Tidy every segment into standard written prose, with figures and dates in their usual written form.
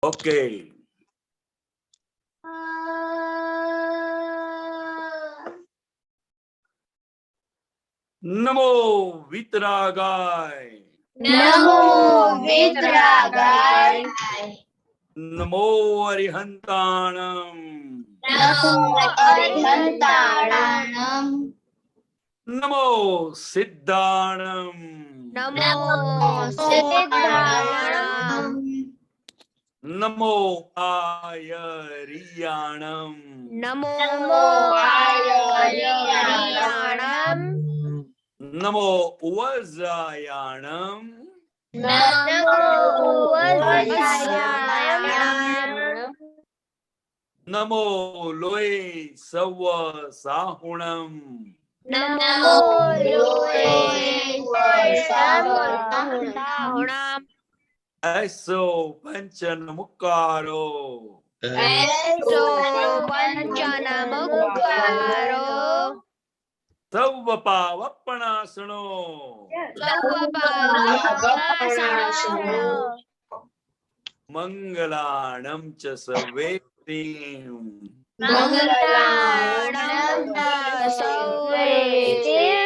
Okay, नमो वितरागाय, नमो वितरागाय, नमो अरिहंताणम, नमो अरिहंताणम, नमो सिद्धाणम, नमो सिद्धाणम, नमो आयरियाणम, नमो आयरियाणम, नमो वज्रायाणम, नमो वज्रायाणम, नमो लोए सव साहुणम, नमो लोएश्वरसाहुणम, ऐसो पंचन मुक्कारो, ऐसो पंचनमुक्कारो, सव पावपणासनो, सर्वपावपणासनो, मंगलाणं च सर्वेतिं, मंगलाणं च सर्वेतिं।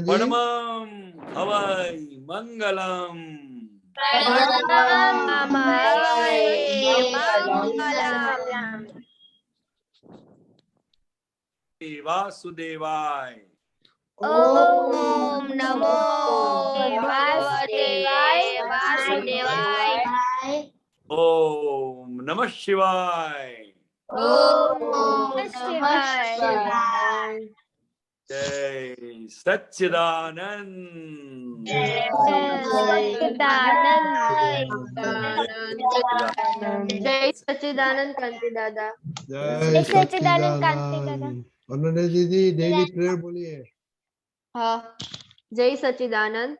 परमं हवै मंगलम, परमं हवै मंगलम्। वासुदेवाय, ओम नमो भगवते वासुदेवाय, ओम नमः शिवाय, ओम नमः शिवाय, जय सच्चिदानंद, जय सच्चिदानंद क्रांति दादा। जय सच्चिदानंद। अनन्या दीदी डेली प्रेयर बोलिए। हाँ, जय सच्चिदानंद।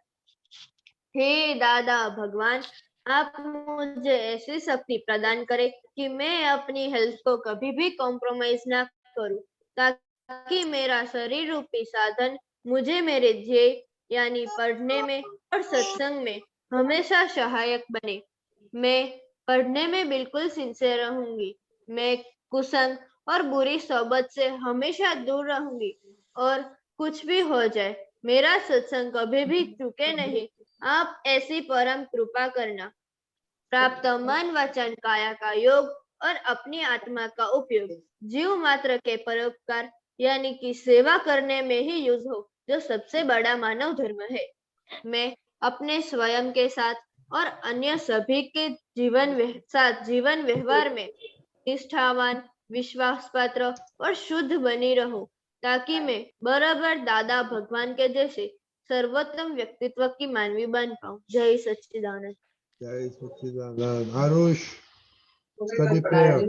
हे दादा भगवान, आप मुझे ऐसी शक्ति प्रदान करें कि मैं अपनी हेल्थ को कभी भी कॉम्प्रोमाइज ना करूं, ताकि मेरा शरीर रूपी साधन मुझे मेरे ध्येय यानी पढ़ने में और सत्संग में हमेशा सहायक बने। मैं पढ़ने में बिल्कुल सिंसियर रहूंगी। मैं कुसंग और बुरी सोबत से हमेशा दूर रहूंगी, और कुछ भी हो जाए मेरा सत्संग कभी भी चूके नहीं। आप ऐसी परम कृपा करना। प्राप्त मन वचन काया का योग और अपनी आत्मा का उपयोग जीव मात्र के परोपकार यानी कि सेवा करने में ही यूज हो, जो सबसे बड़ा मानव धर्म है। मैं अपने स्वयं के साथ और अन्य सभी के जीवन व्यवहार में निष्ठावान, विश्वासपात्र और शुद्ध बनी रहूं, ताकि मैं बराबर दादा भगवान के जैसे सर्वोत्तम व्यक्तित्व की मानवी बन पाऊं। जय सच्चिदानंद। जय सच्चिदानंद। Aarush study prayer.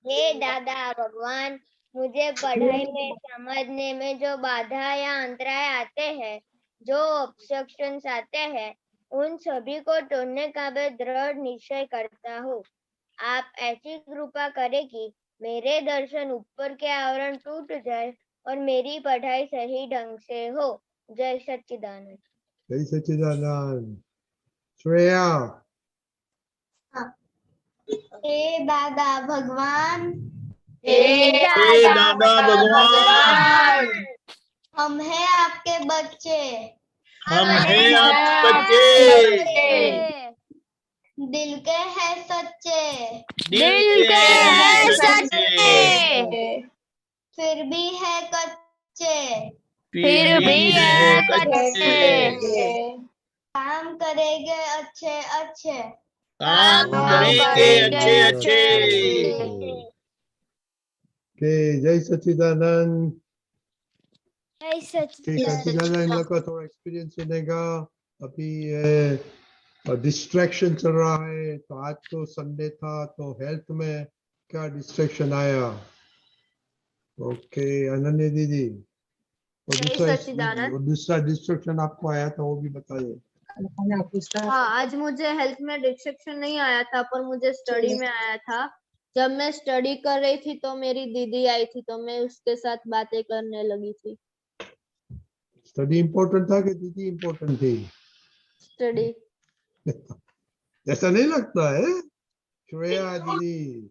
हे दादा भगवान, मुझे पढ़ाई में समझने में जो बाधा या अंतराय आते हैं, जो ऑब्स्ट्रक्शंस आते हैं, उन सभी को तोड़ने का मैं दृढ़ निश्चय करता हूँ। आप ऐसी कृपा करें कि मेरे दर्शन ऊपर के आवरण टूट जाए और मेरी पढ़ाई सही ढंग से हो। जय सच्चिदानंद। जय सच्चिदानंद। श्रेया। हे दादा भगवान, हे दादा भगवान, हम हैं आपके बच्चे, हम हैं आपके बच्चे, दिल के हैं सच्चे, दिल के हैं सच्चे, फिर भी है कच्चे, फिर भी है कच्चे, काम करेंगे अच्छे अच्छे, काम करेंगे अच्छे अच्छे। के जय सच्चिदानंद। जय सच्चिदानंद इन लोग का थोड़ा एक्सपीरियंस सुनेगा। अभी डिस्ट्रैक्शन चल रहा है, तो आज तो संडे था, तो हेल्थ में क्या डिस्ट्रैक्शन आया? ओके अनन्या दीदी, और दूसरा डिस्ट्रैक्शन आपको आया था वो भी बताइए। हाँ, आज मुझे हेल्थ में डिस्ट्रैक्शन नहीं आया था, पर मुझे स्टडी में आया था। जब मैं स्टडी कर रही थी तो मेरी दीदी आई थी तो मैं उसके साथ बातें करने लगी थी। स्टडी इम्पोर्टेंट था कि दीदी इम्पोर्टेंट थी? स्टडी। ऐसा नहीं लगता है श्रेया दीदी?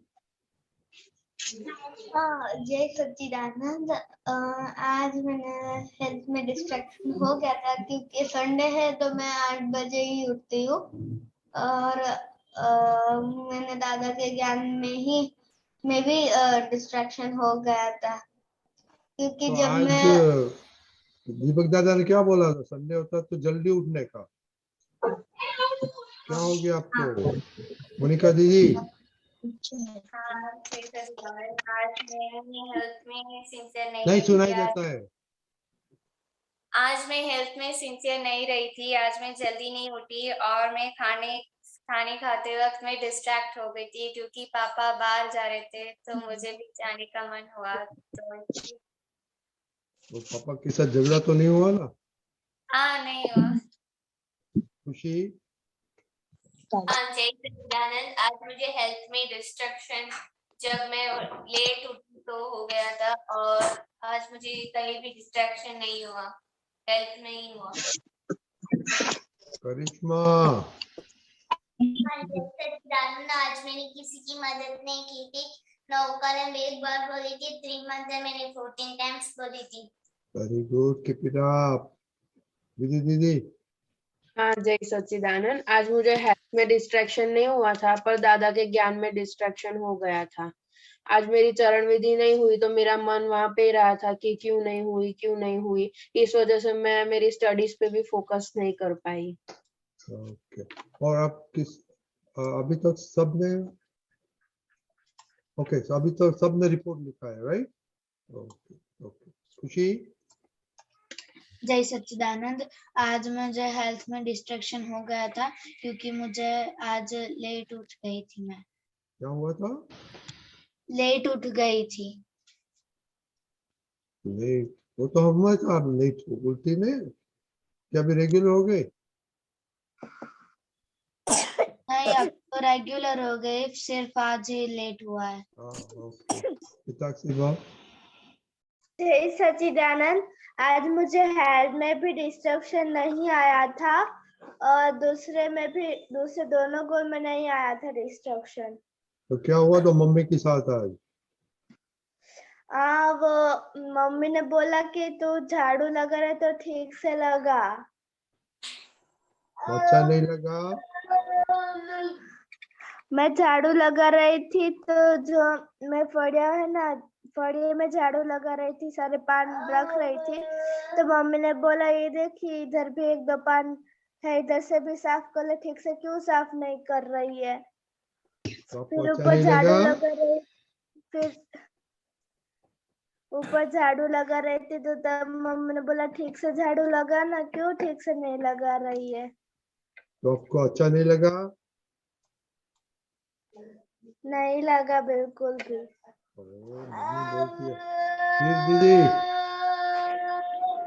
जय सच्चिदानंद। आज मैंने हेल्थ में डिस्ट्रैक्शन हो गया था क्योंकि संडे है तो मैं 8 बजे ही उठती हूँ और मैंने दादा के ज्ञान में भी डिस्ट्रैक्शन हो गया था क्योंकि तो जब आज मैं दीपक दादा ने क्या बोला था, संडे होता तो जल्दी उठने का? क्या हो गया आपको मोनिका दीदी? आज मैं हेल्थ में सिंसियर नहीं नहीं रही सुनाई थी। देता है। आज मैं हेल्थ में सिंसियर नहीं रही थी। आज मैं जल्दी नहीं उठी और मैं खाने खाते वक्त मैं डिस्ट्रैक्ट हो गई थी क्योंकि पापा बाहर जा रहे थे तो मुझे भी जाने का मन हुआ। तो पापा के साथ झगड़ा तो नहीं हुआ ना? हाँ, नहीं हुआ। खुशी? जय सच्चिदानंद। आज मुझे हेल्थ में डिस्ट्रैक्शन जब मैं लेट उठी तो हो गया था और आज मुझे कहीं भी डिस्ट्रैक्शन नहीं हुआ, हेल्थ में ही हुआ। करिश्मा? जय सच्चिदानंद। आज मैंने किसी की मदद नहीं की थी। नौका ने एक बार बोली थी, 3 मंथ में मैंने 14 टाइम्स बोली थी। Very good, keep it up. दीदी दीदी? हाँ जय सच्चिदानंद। आज मुझे हेल्थ में डिस्ट्रैक्शन नहीं हुआ था पर दादा के ज्ञान में डिस्ट्रैक्शन हो गया था। आज मेरी चरण विधि नहीं हुई तो मेरा मन वहां पे रहा था कि क्यों नहीं हुई। इस वजह से मैं मेरी स्टडीज पे भी फोकस नहीं कर पाई। ओके। और आप अभी तक सबने ओके, so अभी तक सबने रिपोर्ट लिखा है, राइट? Okay okay. खुशी? जय सच्चिदानंद। आज मुझे हेल्थ में डिस्ट्रैक्शन हो गया था क्योंकि मुझे आज लेट उठ गई थी। मैं क्या हुआ था? लेट उठ गई थी। लेट? वो तो हमेशा लेट उल्टी ने क्या भी रेगुलर हो गए? नहीं, अब तो रेगुलर हो गए, सिर्फ आज ही लेट हुआ है। ओके। पिताक्षी बाप? जय सच्चिदानंद। आज मुझे हेल्थ में भी डिस्ट्रक्शन नहीं आया था और दूसरे दोनों गोल में नहीं आया था डिस्ट्रक्शन। तो क्या हुआ तो मम्मी के साथ आज? वो मम्मी ने बोला कि तू झाड़ू लगा रहा है तो ठीक से लगा। अच्छा नहीं लगा? मैं झाड़ू लगा रही थी तो जो मैं फड़िया है ना, फड़िए में झाड़ू लगा रही थी, सारे पान रख रही थी तो मम्मी ने बोला ये देखिए इधर भी 1-2 पान है, इधर से भी साफ कर ले, ठीक से क्यों साफ नहीं कर रही है। तो फिर अच्छा ऊपर नहीं झाड़ू लगा? लगा रही फिर ऊपर झाड़ू लगा रही थी तो तब मम्मी ने बोला ठीक से झाड़ू लगा ना, क्यों ठीक से नहीं लगा रही है। तो आपको अच्छा नहीं लगा? नहीं लगा बिल्कुल भी। मम्मी बोलती है। फिर दीदी?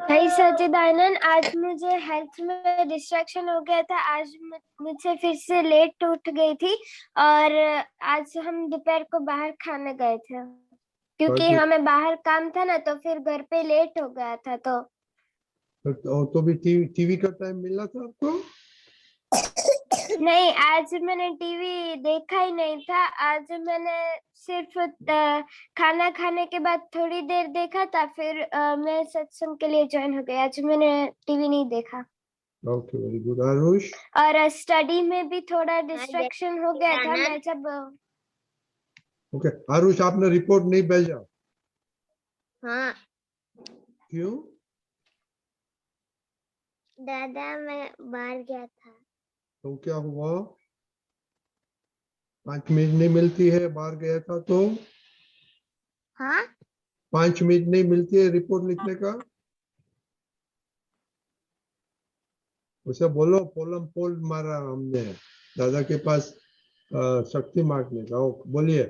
जय सच्चिदानंद। आज मुझे हेल्थ में डिस्ट्रैक्शन हो गया था। आज मुझसे फिर से लेट उठ गई थी और आज हम दोपहर को बाहर खाने गए थे क्योंकि हमें बाहर काम था ना, तो फिर घर पे लेट हो गया था। तो भी टीवी का टाइम मिला था आपको? नहीं, आज मैंने टीवी देखा ही नहीं था। आज मैंने सिर्फ खाना खाने के बाद थोड़ी देर देखा था, फिर मैं सत्संग के लिए ज्वाइन हो गई। आज मैंने टीवी नहीं देखा। Okay, very good. आरुष? और स्टडी में भी थोड़ा डिस्ट्रैक्शन हो गया था। मैं जब ओके, आरुष आपने रिपोर्ट नहीं भेजा? हाँ क्यों? दादा, मैं बाहर गया था। तो क्या हुआ? 5 मिनट नहीं मिलती है, बाहर गया था तो? हाँ 5 मिनट नहीं मिलती है रिपोर्ट लिखने का? उसे बोलो पोलम पोल मारा हमने दादा के पास शक्ति मांगने का। बोलिए।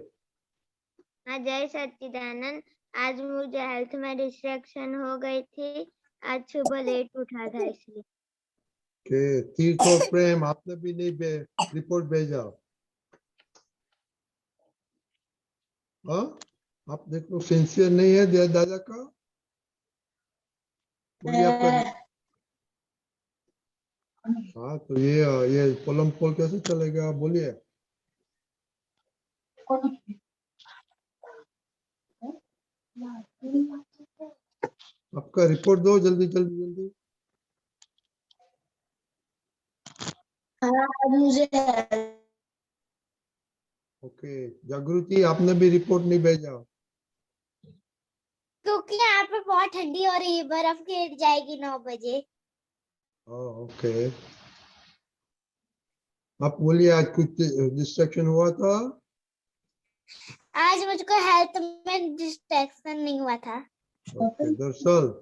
हाँ जय सच्चिदानंद। आज मुझे हेल्थ में डिस्ट्रैक्शन हो गई थी। आज सुबह लेट उठा था इसलिए। के तीर्थ और प्रेम आपने भी नहीं रिपोर्ट भेजा? हाँ, आप देखो सिंसियर नहीं है दादा का। बोलिए आपका। हाँ, तो ये पोलम पोल कैसे चलेगा, बोलिए। आपका रिपोर्ट दो जल्दी जल्दी जल्दी। मुझे ओके, जागृति आपने भी रिपोर्ट नहीं भेजा। क्योंकि यहाँ पे बहुत ठंडी हो रही है, बर्फ गिर जाएगी 9 बजे। ओके, आप बोलिए आज कुछ डिस्ट्रैक्शन हुआ था। आज मुझको हेल्थ में डिस्ट्रैक्शन नहीं हुआ था। ओके, दरअसल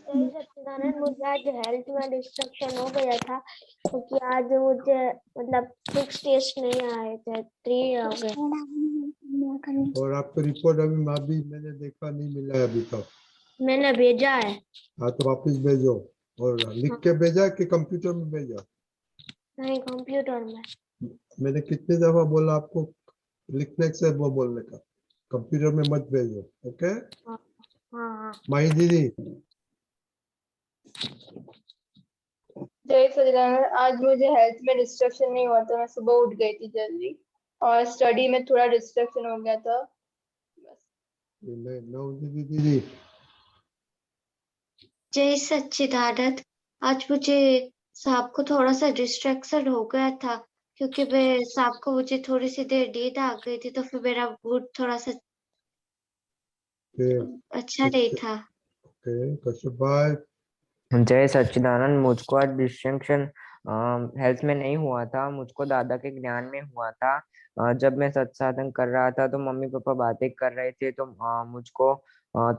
सच्चिदानंद, मुझे आज हेल्थ में डिस्ट्रक्शन हो गया था क्योंकि आज मुझे मतलब 6 टेस्ट नहीं आए थे, 3 हो गए। और आपका रिपोर्ट अभी मैंने देखा नहीं मिला है अभी तक। मैंने भेजा है। हाँ, तो वापस भेजो। और लिख के भेजा कि कंप्यूटर में भेजा। नहीं, कंप्यूटर में। मैंने कितने दफा बोला आपको लिखने से वो बोलने का, कंप्यूटर में मत भेजो। ओके हाँ। माही दीदी। जय सच्चिदानंद, आज मुझे हेल्थ में डिस्ट्रक्शन नहीं हुआ था। मैं सुबह उठ गई थी जल्दी और स्टडी में थोड़ा डिस्ट्रक्शन हो गया था। दीदी। जय सच्चिदानंद, आज मुझे सांप को थोड़ा सा डिस्ट्रैक्शन हो गया था क्योंकि मैं सांप को मुझे थोड़ी सी देर नींद आ गई थी, तो फिर मेरा मूड थोड़ा सा अच्छा नहीं था। ओके, कश्यप भाई। जय सच्चिदानंद, मुझको आज डिस्ट्रैक्शन हेल्थ में नहीं हुआ था, मुझको दादा के ज्ञान में हुआ था। जब मैं सत्साधन कर रहा था तो मम्मी पापा बातें कर रहे थे, तो मुझको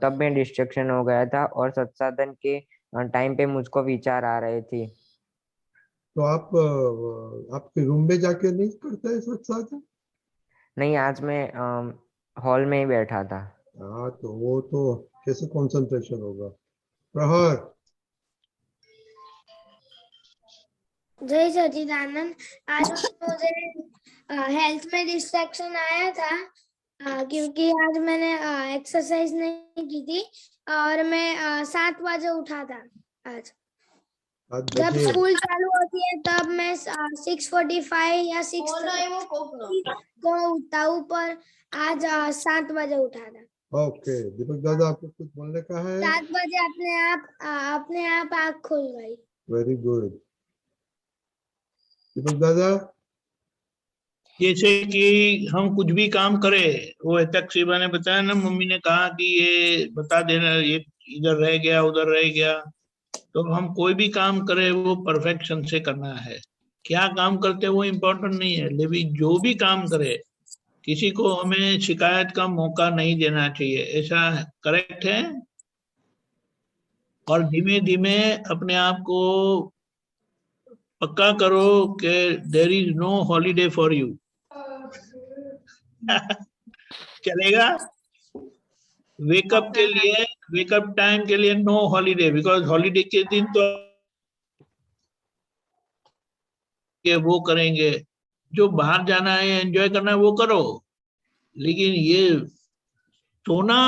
तब मैं डिस्ट्रैक्शन हो गया था और सत्साधन के टाइम पे मुझको विचार आ रहे थे। तो आप आपके रूम में जाके नहीं करते हैं सत्साधन? नहीं, आज मैं हॉल में ही बैठा था। हाँ, तो वो तो कैसे कंसंट्रेशन होगा। प्रहर। जय सच्चिदानंद, आज मुझे हेल्थ में डिस्ट्रैक्शन आया था क्योंकि आज मैंने एक्सरसाइज नहीं की थी और मैं 7 बजे उठा था। आज जब स्कूल चालू होती है तब मैं 6:45 या 6:30 को उठता हूँ, पर आज 7 बजे उठा था। ओके, दीपक दादा आपको कुछ बोलने का है? 7 बजे अपने आप आँख खुल गई। Very good. दीपक दादा। जैसे कि हम कुछ भी काम करें, वो तक शिवा ने बताया ना, मम्मी ने कहा कि ये बता देना, ये इधर रह गया उधर रह गया। तो हम कोई भी काम करें वो परफेक्शन से करना है। क्या काम करते हैं वो इम्पोर्टेंट नहीं है, लेकिन जो भी काम करे किसी को हमें शिकायत का मौका नहीं देना चाहिए। ऐसा करेक्ट है? और धीमे धीमे अपने आप को पक्का करो कि there is no holiday for you. चलेगा? वेकअप के लिए, वेकअप टाइम के लिए नो हॉलीडे, बिकॉज हॉलीडे के दिन तो वो करेंगे, जो बाहर जाना है एंजॉय करना है वो करो, लेकिन ये सोना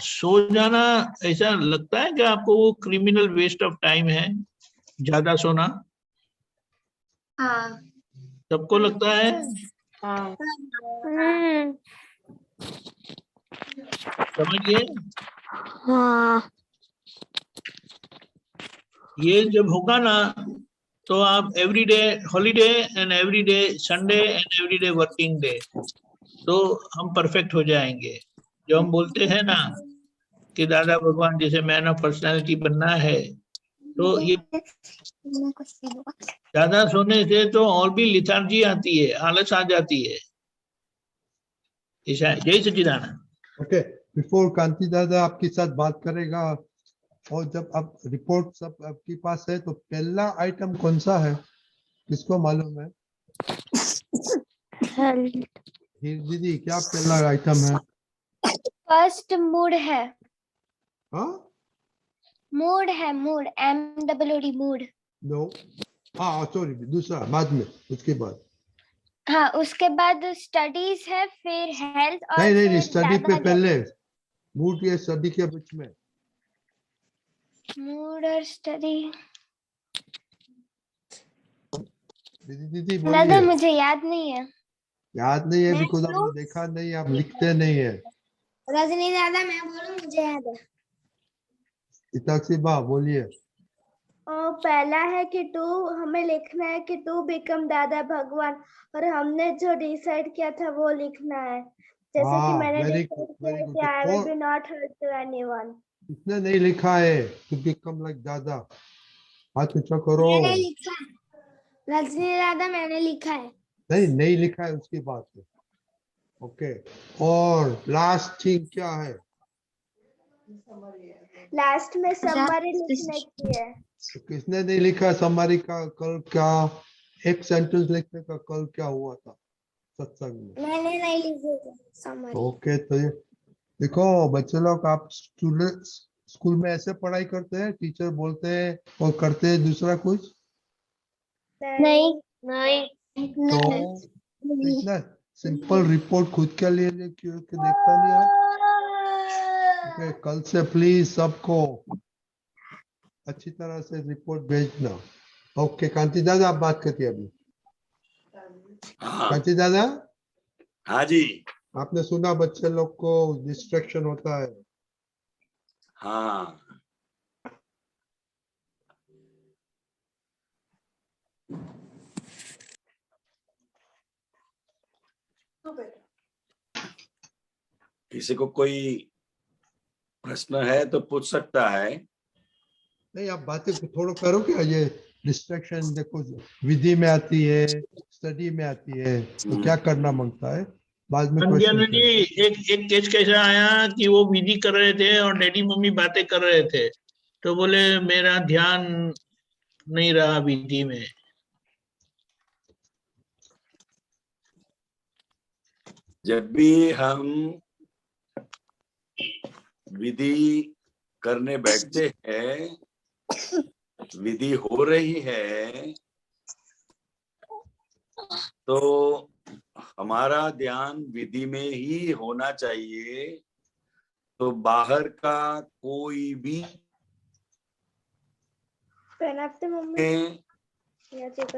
सो जाना ऐसा लगता है कि आपको वो क्रिमिनल वेस्ट ऑफ टाइम है ज्यादा सोना? हाँ। सबको लगता है? हाँ। समझिए, हाँ। ये जब होगा ना तो आप everyday holiday and everyday Sunday and everyday working day, तो हम परफेक्ट हो जाएंगे। जो हम बोलते हैं ना कि दादा भगवान जैसे मैन ऑफ पर्सनालिटी बनना है, तो ये ज्यादा सोने से तो और भी लिथार्जी आती है, आलस आ जाती है। ऐसा है। जय सच्चिदानंद। ओके, बिफोर कांति दादा आपके साथ बात करेगा, और जब आप रिपोर्ट सब आपके पास है तो पहला आइटम कौन सा है, किसको मालूम है? हीर दीदी, क्या पहला आइटम है? फर्स्ट मूड है। हाँ, मूड है, मूड, MWD मूड। नो, हाँ सॉरी, दूसरा बाद में, उसके बाद। हाँ, उसके बाद स्टडीज है, फिर हेल्थ और नहीं नहीं फिर स्टडी पे दादा पहले मूड या स्टडी के बीच में मूड और स्टडी। दीदी दादा बोलिए। मुझे याद नहीं है। याद नहीं है मैं बिकॉज आपने बोलूं? देखा नहीं, आप लिखते नहीं है। रजनी दादा मैं बोलूं, मुझे याद है। इताक्षी बा बोलिए। पहला है कि टू, हमें लिखना है कि टू बिकम दादा भगवान, और हमने जो डिसाइड किया था वो लिखना है। जैसे कि हाँ मैंने वेरी डिसाइड गुड किया वेरी है गुड। कि I will be not hurt to anyone. इसने नहीं लिखा है टू बिकम लाइक दादा। हाथ ऊंचा करो। मैंने लिखा है रजनी दादा, मैंने लिखा है। नहीं लिखा है उसकी बात है। ओके और लास्ट थिंग क्या है? लास्ट में समरी लिखने की है। तो किसने नहीं लिखा समरी का? कल क्या एक सेंटेंस लिखने का कल क्या हुआ था सत्संग में? मैंने नहीं लिखी समरी। ओके तो ये देखो बच्चे लोग, आप स्टूडेंट स्कूल में ऐसे पढ़ाई करते हैं, टीचर बोलते हैं और करते हैं दूसरा कुछ? नहीं नहीं तो इतना सिंपल रिपोर्ट खुद के लिए क्यों देखता नहीं आप? ओके कल से प्लीज सबको अच्छी तरह से रिपोर्ट भेजना। ओके कांति दादा आप बात करती है अभी। हाँ कांति दादा हाँ जी। आपने सुना बच्चे लोग को डिस्ट्रैक्शन होता है। हाँ किसी को कोई प्रश्न है तो पूछ सकता है। नहीं आप बातें थोड़ा करो क्या? ये डिस्ट्रैक्शन देखो विधि में आती है, स्टडी में आती है, तो क्या करना मांगता है बाद में क्वेश्चन अंजन जी एक एक केस कैसा आया कि वो विधि कर रहे थे और डैडी मम्मी बातें कर रहे थे, तो बोले मेरा ध्यान नहीं रहा विधि में। जब भी हम विधि करने बैठते हैं, विधि हो रही है, तो हमारा ध्यान विधि में ही होना चाहिए। तो बाहर का कोई भी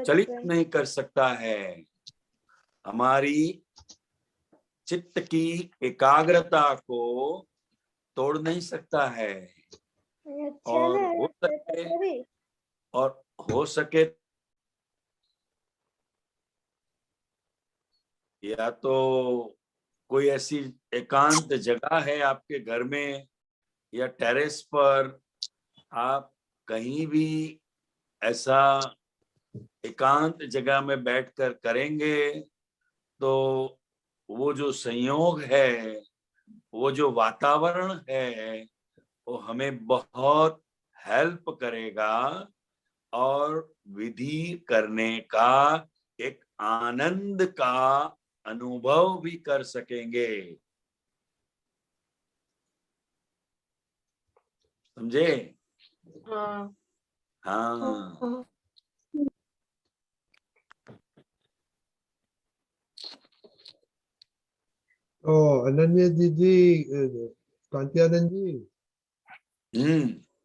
चलित नहीं कर सकता है। हमारी चित्त की एकाग्रता को तोड़ नहीं सकता है। और हो सके या तो कोई ऐसी एकांत जगह है आपके घर में या टेरेस पर, आप कहीं भी ऐसा एकांत जगह में बैठकर करेंगे तो वो जो संयोग है, वो जो वातावरण है, वो हमें बहुत हेल्प करेगा और विधि करने का एक आनंद का अनुभव भी कर सकेंगे। समझे? हाँ हाँ ओ अनन्या दीदी कांति आनंद जी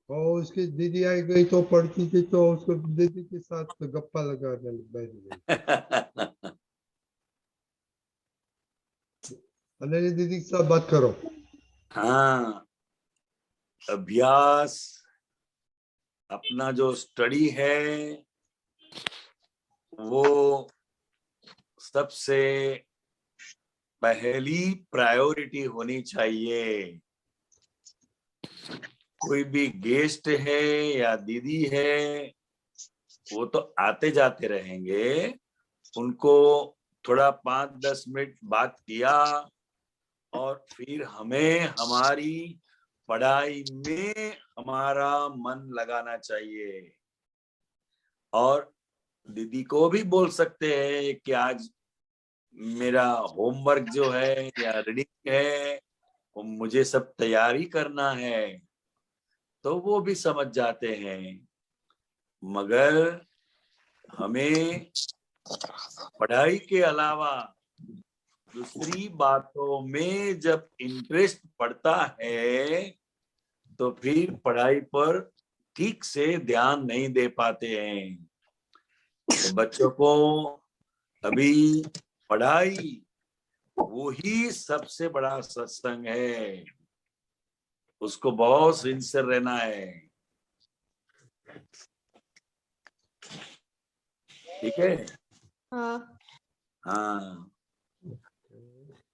और उसकी दीदी आई गई तो पढ़ती थी तो उसको दीदी के साथ गप्पा लगाने बैठ गई। अनन्या दीदी के साथ बात करो। हाँ अभ्यास, अपना जो स्टडी है वो सबसे पहली प्रायोरिटी होनी चाहिए। कोई भी गेस्ट है या दीदी है, वो तो आते जाते रहेंगे, उनको थोड़ा 5-10 मिनट बात किया और फिर हमें हमारी पढ़ाई में हमारा मन लगाना चाहिए। और दीदी को भी बोल सकते हैं कि आज मेरा होमवर्क जो है या रीडिंग है वो मुझे सब तैयारी करना है, तो वो भी समझ जाते हैं। मगर हमें पढ़ाई के अलावा दूसरी बातों में जब इंटरेस्ट पड़ता है तो फिर पढ़ाई पर ठीक से ध्यान नहीं दे पाते हैं। तो बच्चों को अभी पढ़ाई वो ही सबसे बड़ा सत्संग है, उसको बहुत सिंसियर रहना है। ठीक है। हाँ। हाँ,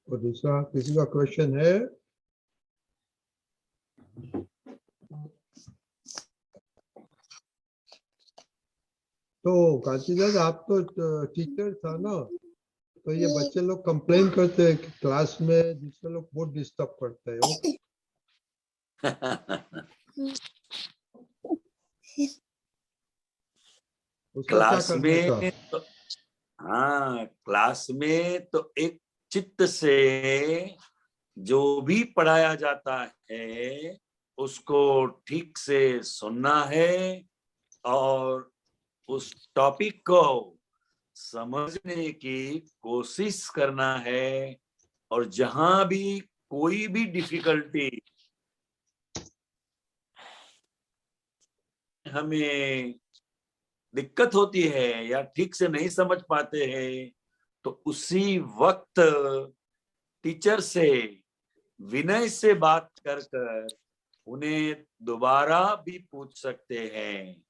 और दूसरा किसी का क्वेश्चन है? तो कांतिलाल, आप तो टीचर था ना, तो ये बच्चे लोग कंप्लेन करते हैं कि क्लास में दूसरे लोग बहुत डिस्टर्ब करते हैं। उसका क्या क्लास करने का? में तो, हाँ, क्लास में तो एक चित्त से जो भी पढ़ाया जाता है उसको ठीक से सुनना है और उस टॉपिक को समझने की कोशिश करना है। और जहां भी कोई भी डिफिकल्टी हमें दिक्कत होती है या ठीक से नहीं समझ पाते हैं तो उसी वक्त टीचर से विनय से बात कर कर उन्हें दोबारा भी पूछ सकते हैं।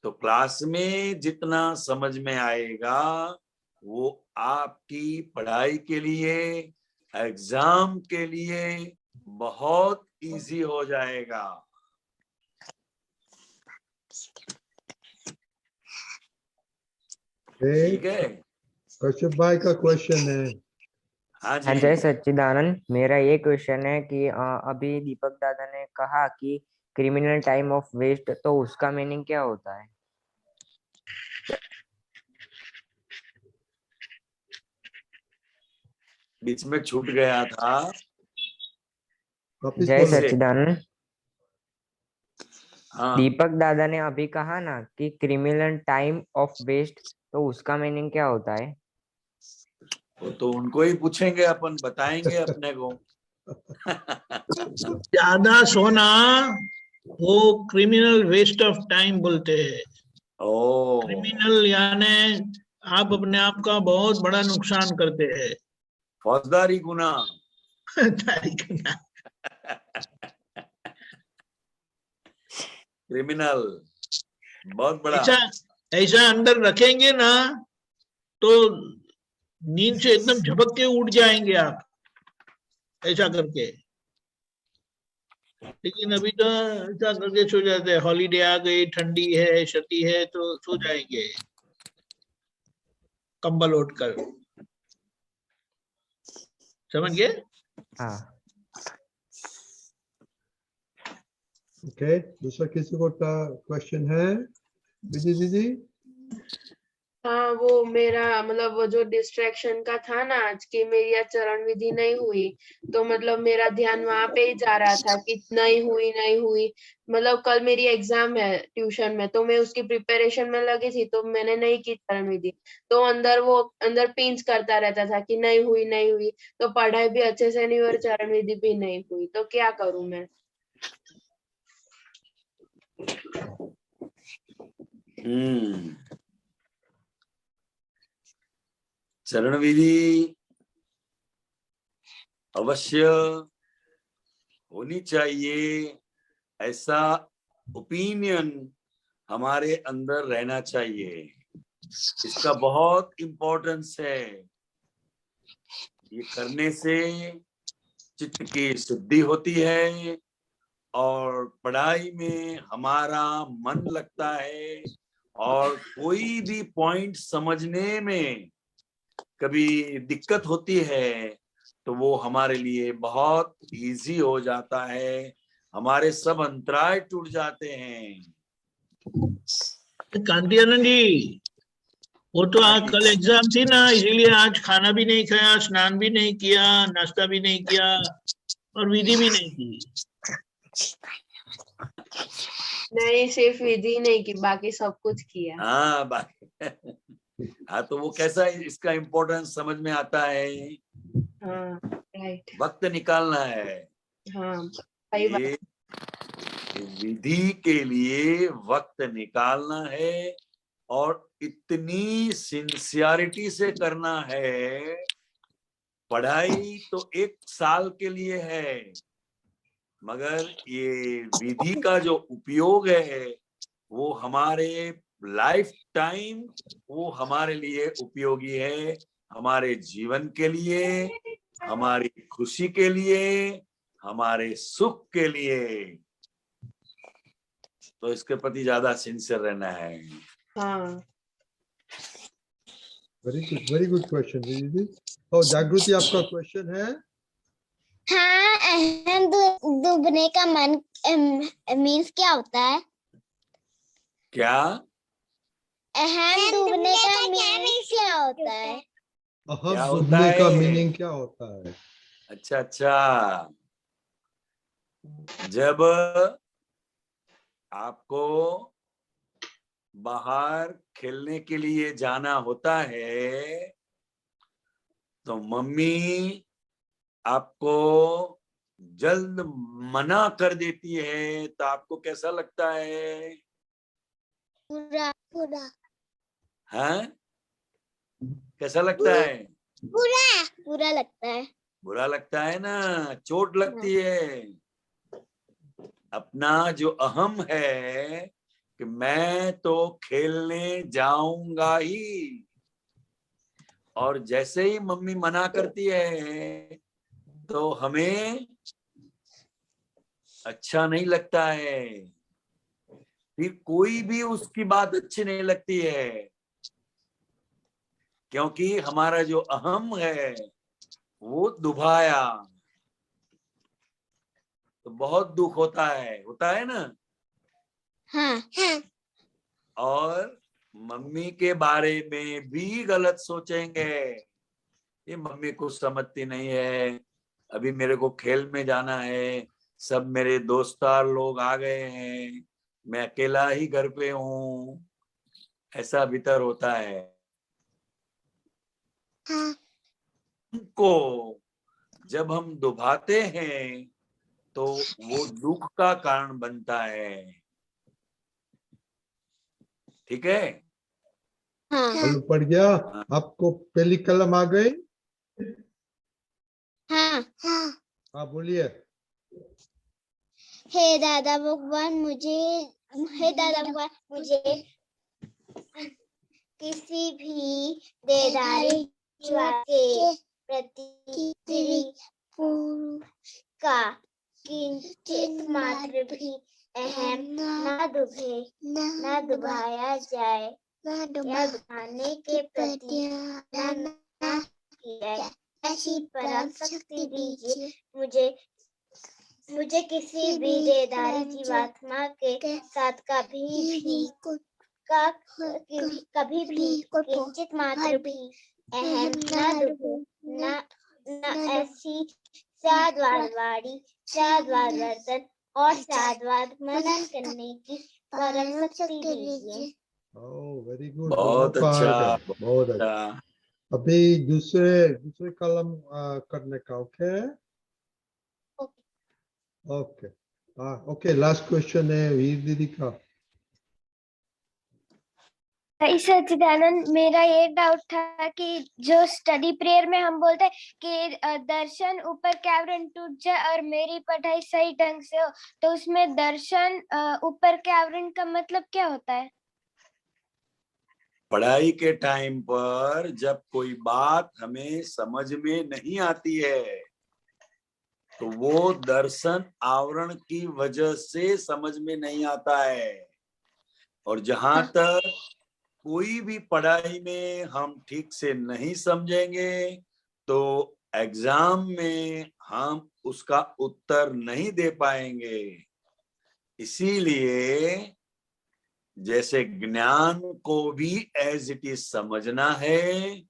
तो क्लास में जितना समझ में आएगा वो आपकी पढ़ाई के लिए, एग्जाम के लिए बहुत इजी हो जाएगा। ठीक है। कश्यप भाई का क्वेश्चन है। हाँ हाँ, जी। जय सच्चिदानंद। मेरा ये क्वेश्चन है कि अभी दीपक दादा ने कहा कि क्रिमिनल टाइम ऑफ वेस्ट, तो उसका मीनिंग क्या होता है? बीच में छूट गया था। जय सच्चिदानंद। हाँ, दीपक दादा ने अभी कहा ना कि क्रिमिनल टाइम ऑफ वेस्ट, तो उसका मीनिंग क्या होता है? वो तो उनको ही पूछेंगे, अपन बताएंगे अपने को। ज्यादा सोना वो क्रिमिनल वेस्ट ऑफ टाइम बोलते हैं। ओ, क्रिमिनल यानी आप अपने आप का बहुत बड़ा नुकसान करते हैं। फौजदारी गुना। क्रिमिनल बहुत बड़ा। ऐसा अंदर रखेंगे ना तो नींद से एकदम झपक के उठ जाएंगे आप, ऐसा करके। लेकिन अभी तो ऐसा करके सो जाते हैं, हॉलीडे आ गई, ठंडी है, सर्दी है, तो सो जाएंगे कंबल ओढ़ कर। समझ गए? हाँ। ओके, दूसरा किसी को क्वेश्चन है? विजय दीदी? हाँ, वो मेरा मतलब वो जो डिस्ट्रैक्शन का था ना आज की, मेरी आज चरण विधि नहीं हुई, तो मतलब मेरा ध्यान वहां पे ही जा रहा था कि नहीं हुई। मतलब कल मेरी एग्जाम है ट्यूशन में, तो मैं उसकी प्रिपरेशन में लगी थी, तो मैंने नहीं की चरण विधि। तो अंदर पिंच करता रहता था कि नहीं हुई। तो पढ़ाई भी अच्छे से नहीं हुई और चरण विधि भी नहीं हुई, तो क्या करूं मैं? चरण विधि अवश्य होनी चाहिए, ऐसा ओपिनियन हमारे अंदर रहना चाहिए। इसका बहुत इम्पोर्टेंस है। ये करने से चित्त की शुद्धि होती है और पढ़ाई में हमारा मन लगता है और कोई भी पॉइंट समझने में कभी दिक्कत होती है तो वो हमारे लिए बहुत इजी हो जाता है, हमारे सब अंतराय टूट जाते हैं। कांति आनंद जी, वो तो आज कल एग्जाम थी ना, इसीलिए आज खाना भी नहीं खाया, स्नान भी नहीं किया, नाश्ता भी नहीं किया और विधि भी नहीं की। नहीं, सिर्फ विधि नहीं की, बाकी सब कुछ किया। हाँ, बाकी हाँ, तो वो कैसा इसका इम्पोर्टेंस समझ में आता है। हाँ राइट। वक्त निकालना है। हाँ सही बात। ये विधि के लिए वक्त निकालना है और इतनी सिंसियरिटी से करना है। पढ़ाई तो 1 साल के लिए है, मगर ये विधि का जो उपयोग है वो हमारे लाइफ टाइम, वो हमारे लिए उपयोगी है, हमारे जीवन के लिए, हमारी खुशी के लिए, हमारे सुख के लिए। तो इसके प्रति ज्यादा सिंसियर रहना है। हाँ वेरी गुड क्वेश्चन दीदी। तो जागृति, आपका क्वेश्चन है? हाँ, अहम डूबने का मन मीन्स क्या होता है? क्या अहम डूबने का मीनिंग क्या होता है? अहम क्या डूबने होता का है? मीनिंग क्या होता है? अच्छा अच्छा, जब आपको बाहर खेलने के लिए जाना होता है तो मम्मी आपको जल्द मना कर देती है, तो आपको कैसा लगता है? बुरा बुरा हाँ, कैसा लगता है? बुरा बुरा लगता है। बुरा लगता है ना, चोट लगती है। अपना जो अहम है कि मैं तो खेलने जाऊंगा ही, और जैसे ही मम्मी मना करती है तो हमें अच्छा नहीं लगता है, फिर कोई भी उसकी बात अच्छी नहीं लगती है, क्योंकि हमारा जो अहम है वो दुभाया। तो बहुत दुख होता है ना। हाँ हाँ। और मम्मी के बारे में भी गलत सोचेंगे, ये मम्मी कुछ समझती नहीं है, अभी मेरे को खेल में जाना है, सब मेरे दोस्तार लोग आ गए हैं, मैं अकेला ही घर पे हूँ, ऐसा भीतर होता है। हाँ। को जब हम दुभाते हैं तो वो दुख का कारण बनता है। ठीक है? हाँ मालूम पड़ गया आपको? पहली कलम आ गई? हाँ हाँ। हाँ बोलिए। हे दादा भगवान मुझे किसी भी देदारी के प्रति का किंचित मात्र भी अहम न दुभाया जाए, या दुभाने के प्रति न किया जाए, ऐसी परम शक्ति दीजिए मुझे किसी भी देदारी जीवात्मा के साथ कभी भी किंचित मात्र भी अहम न ऐसी साधवाद वर्तन और साधवाद मनन करने की परम शक्ति दीजिए। Very good. बहुत अच्छा, बहुत अच्छा। अभी दूसरे कलम करने का। Okay okay. लास्ट क्वेश्चन है वीर दीदी का। सच्चिदानंद, मेरा ये डाउट था कि जो स्टडी प्रेयर में हम बोलते हैं कि दर्शन ऊपर के आवरण टूट जाए और मेरी पढ़ाई सही ढंग से हो, तो उसमें दर्शन ऊपर के आवरण का मतलब क्या होता है? पढ़ाई के टाइम पर जब कोई बात हमें समझ में नहीं आती है तो वो दर्शन आवरण की वजह से समझ में नहीं आता है। और जहां तक कोई भी पढ़ाई में हम ठीक से नहीं समझेंगे तो एग्जाम में हम उसका उत्तर नहीं दे पाएंगे। इसीलिए जैसे ज्ञान को भी एज इट इज समझना है,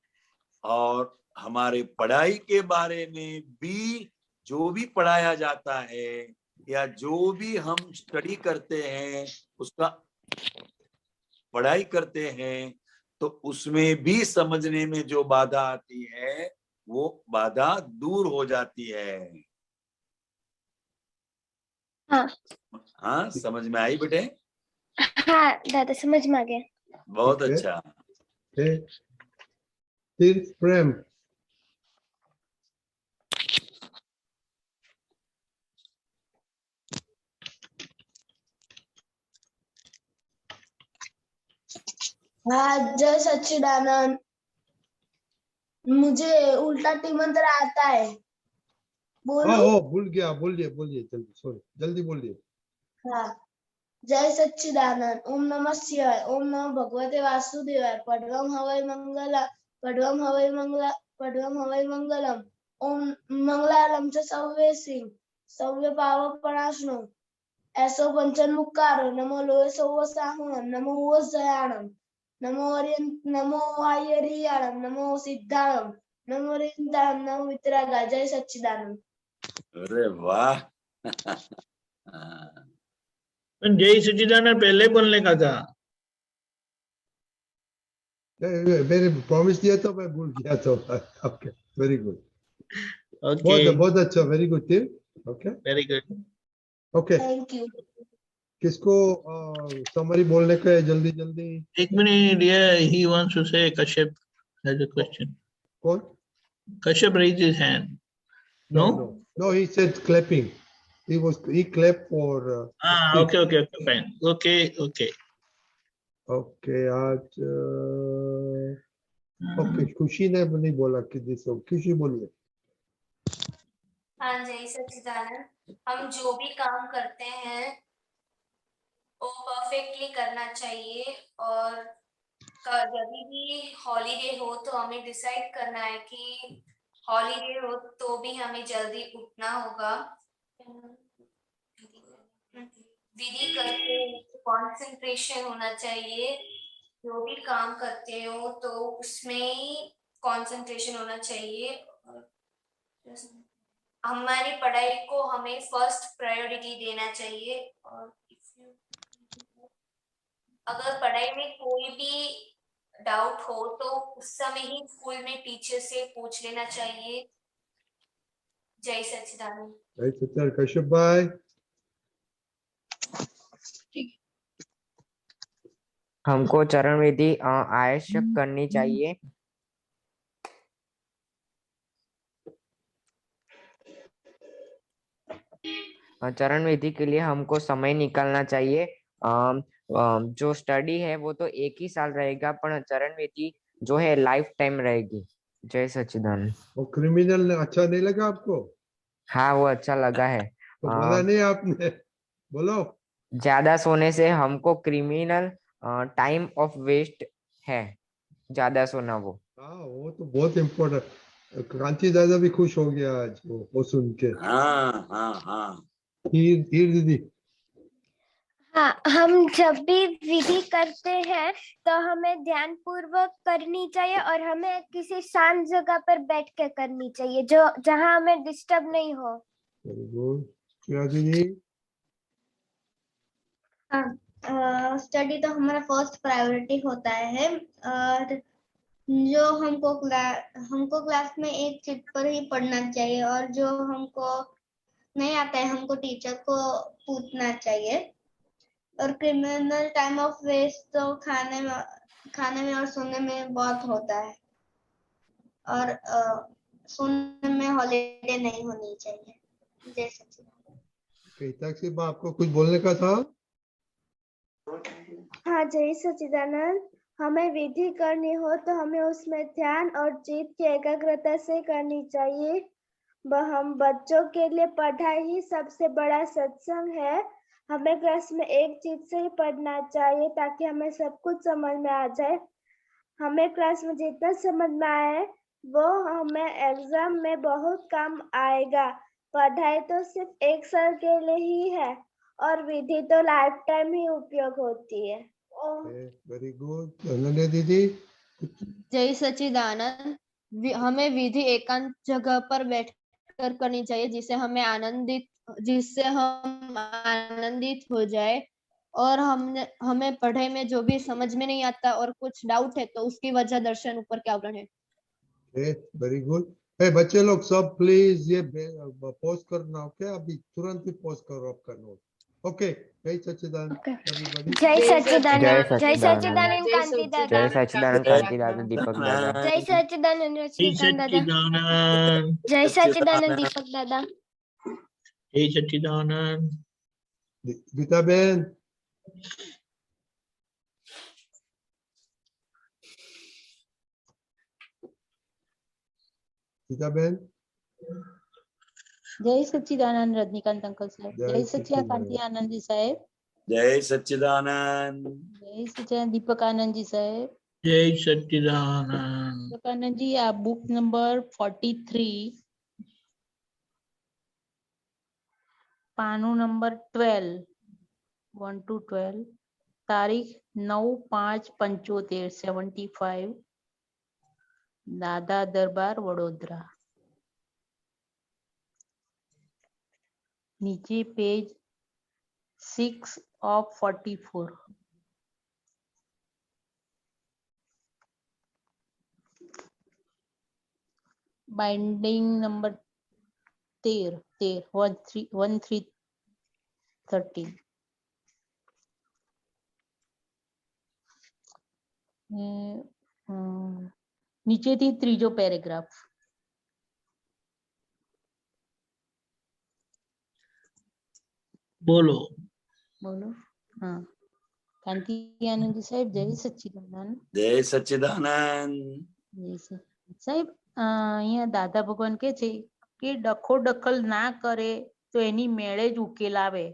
और हमारे पढ़ाई के बारे में भी जो भी पढ़ाया जाता है या जो भी हम स्टडी करते हैं, उसका पढ़ाई करते हैं, तो उसमें भी समझने में जो बाधा आती है वो बाधा दूर हो जाती है। हाँ हाँ, समझ में आई बेटे? हाँ दादा समझ में आ गया। बहुत Okay. अच्छा। Okay. फिर प्रेम। हाँ जय सच्चिदानंद। मुझे उल्टा मंत्र आता है, बोलूं? ओ बोलिए बोलिए जल्दी, सॉरी जल्दी बोलिए। हाँ जय सच्चिदानंद। ओम नमः शिवाय। ओम नमः भगवते वासुदेवाय। पड्वम हवै मंगला पड्वम हवै मंगला पड्वम हवै मंगलम। ओम मंगलालम च सव्वे सिंह सव्वे पावक प्रणाशनो ऐसो पंचन्मुक्कारो नमो लोहे सव्व साहुणम नमो वज्रयाणम नमो वायरियाणम नमो सिद्धाणम नमो रिंदाणम नमो वितरागा। जय सच्चिदानंद। अरे वाह। जय सच्चिदानंद पहले बोलने का था। मैंने प्रॉमिस दिया तो मैं भूल गया तो। Okay very good. ओके बहुत अच्छा, very good team. Okay very good. Okay, thank you. किसको समरी बोलने का है जल्दी जल्दी? एक minute, yeah, he wants to say Kashyap has a question. कौन? Kashyap raised his hand. No? No, he said clapping. He clapped for Okay, fine. Okay. Okay आज okay खुशी ने नहीं बोला कि दिसो, खुशी बोलिए। हाँ जय सच्चिदानंद। हम जो भी काम करते हैं वो परफेक्टली करना चाहिए, और जब भी हॉलीडे हो तो हमें डिसाइड करना है कि हॉलीडे हो तो भी हमें जल्दी उठना होगा, विधि करके कंसंट्रेशन होना चाहिए। जो भी काम करते हो तो उसमें ही कंसंट्रेशन होना चाहिए। हमारी पढ़ाई को हमें फर्स्ट प्रायोरिटी देना चाहिए, और अगर पढ़ाई में कोई भी डाउट हो तो उस समय ही स्कूल में टीचर से पूछ लेना चाहिए। जय सच्चिदानंद। जय सच्चिदानंद। कश्यप भाई। हमको चरण विधि आवश्यक करनी चाहिए। चरण विधि के लिए हमको समय निकालना चाहिए। जो स्टडी है वो तो एक ही साल रहेगा, पर चरण विधि जो है लाइफ टाइम रहेगी। जय सच्चिदानंद। वो क्रिमिनल अच्छा नहीं लगा आपको? हाँ वो अच्छा लगा है। तो बोला नहीं आपने, बोलो। ज्यादा सोने से हमको क्रिमिनल टाइम ऑफ वेस्ट है, ज्यादा सोना वो। हाँ वो तो बहुत इम्पोर्टेंट। कांची दादा भी खुश हो गया आज वो सुन के। हाँ। हीर दीदी। हाँ हम जब भी विधि करते हैं तो हमें ध्यान पूर्वक करनी चाहिए, और हमें किसी शांत जगह पर बैठ के करनी चाहिए जो जहाँ हमें डिस्टर्ब नहीं हो। Very good. क्या दीदी? हाँ स्टडी तो हमारा फर्स्ट प्रायोरिटी होता है, और जो हमको क्लास में एक चिट पर ही पढ़ना चाहिए, और जो हमको नहीं आता है हमको टीचर को पूछना चाहिए। और क्रिमिनल टाइम ऑफ वेस्ट तो खाने में और सोने में बहुत होता है, और सोने में हॉलीडे नहीं होनी चाहिए। जय सच्चिदानंद। आपको कुछ बोलने का था? हाँ जय सच्चिदानंद। हमें विधि करनी हो तो हमें उसमें ध्यान और चित्त की एकाग्रता से करनी चाहिए। हम बच्चों के लिए पढ़ाई ही सबसे बड़ा सत्संग है। हमें क्लास में एक चीज से ही पढ़ना चाहिए ताकि हमें सब कुछ समझ में आ जाए। हमें क्लास में जितना समझ में आए वो हमें एग्जाम में बहुत काम आएगा। पढ़ाई तो सिर्फ एक साल के लिए ही है, और विधि तो लाइफ टाइम ही उपयोग होती है। Very good. अनन्या दीदी। जय सच्चिदानंद। हमें विधि एकांत जगह पर बैठकर करनी चाहिए जिससे हम आनंदित हो जाए। और हमें पढ़ाई में जो भी समझ में नहीं आता और कुछ डाउट है तो उसकी वजह दर्शन ऊपर के आवरण है। Very good. बच्चे लोग सब प्लीज ये पॉज करना। ओके, अभी तुरंत ही पॉज करो आपका नोट। ओके, जय सच्चिदानंद एवरीबॉडी। जय सच्चिदानंद, जय सच्चिदानंद, सच्चिदानंद कांति जय दादा, सच्चिदानंद कांति दादा, दीपक दादा। जय सच्चिदानंद रश्मिकांत दादा, सच्चिदानंद, जय सच्चिदानंद दीपक दादा, जय सच्चिदानंद। गीता बहन, गीता बहन, जय सच्चिदानंद रजनीकांत अंकल साहब, जय सच्चिदानंद कांति आनंद जी साहब, जय सच्चिदानंद, जय सच्चिदानंद दीपक आनंद जी साहब, जय सच्चिदानंद। दीपक आनंद जी, आप बुक नंबर 43 पानु नंबर 12 1 to 12 तारीख 9/5/75 75 दादा दरबार वडोदरा। नीचे पेज 6 of 44। बाइंडिंग नंबर 13 નીચેથી ત્રીજો પેરેગ્રાફ। बोलो बोलो। हाँ, कांति आनंद जी साहब, जय सच्चिदानंद। जय सच्चिदानंद। જય સચ્ચિદાનંદ સાહેબ, અહીંયા દાદા ભગવાન કે છે કે ડખો ડખલ ના કરે તો એની મેળે જ ઉકેલ આવે,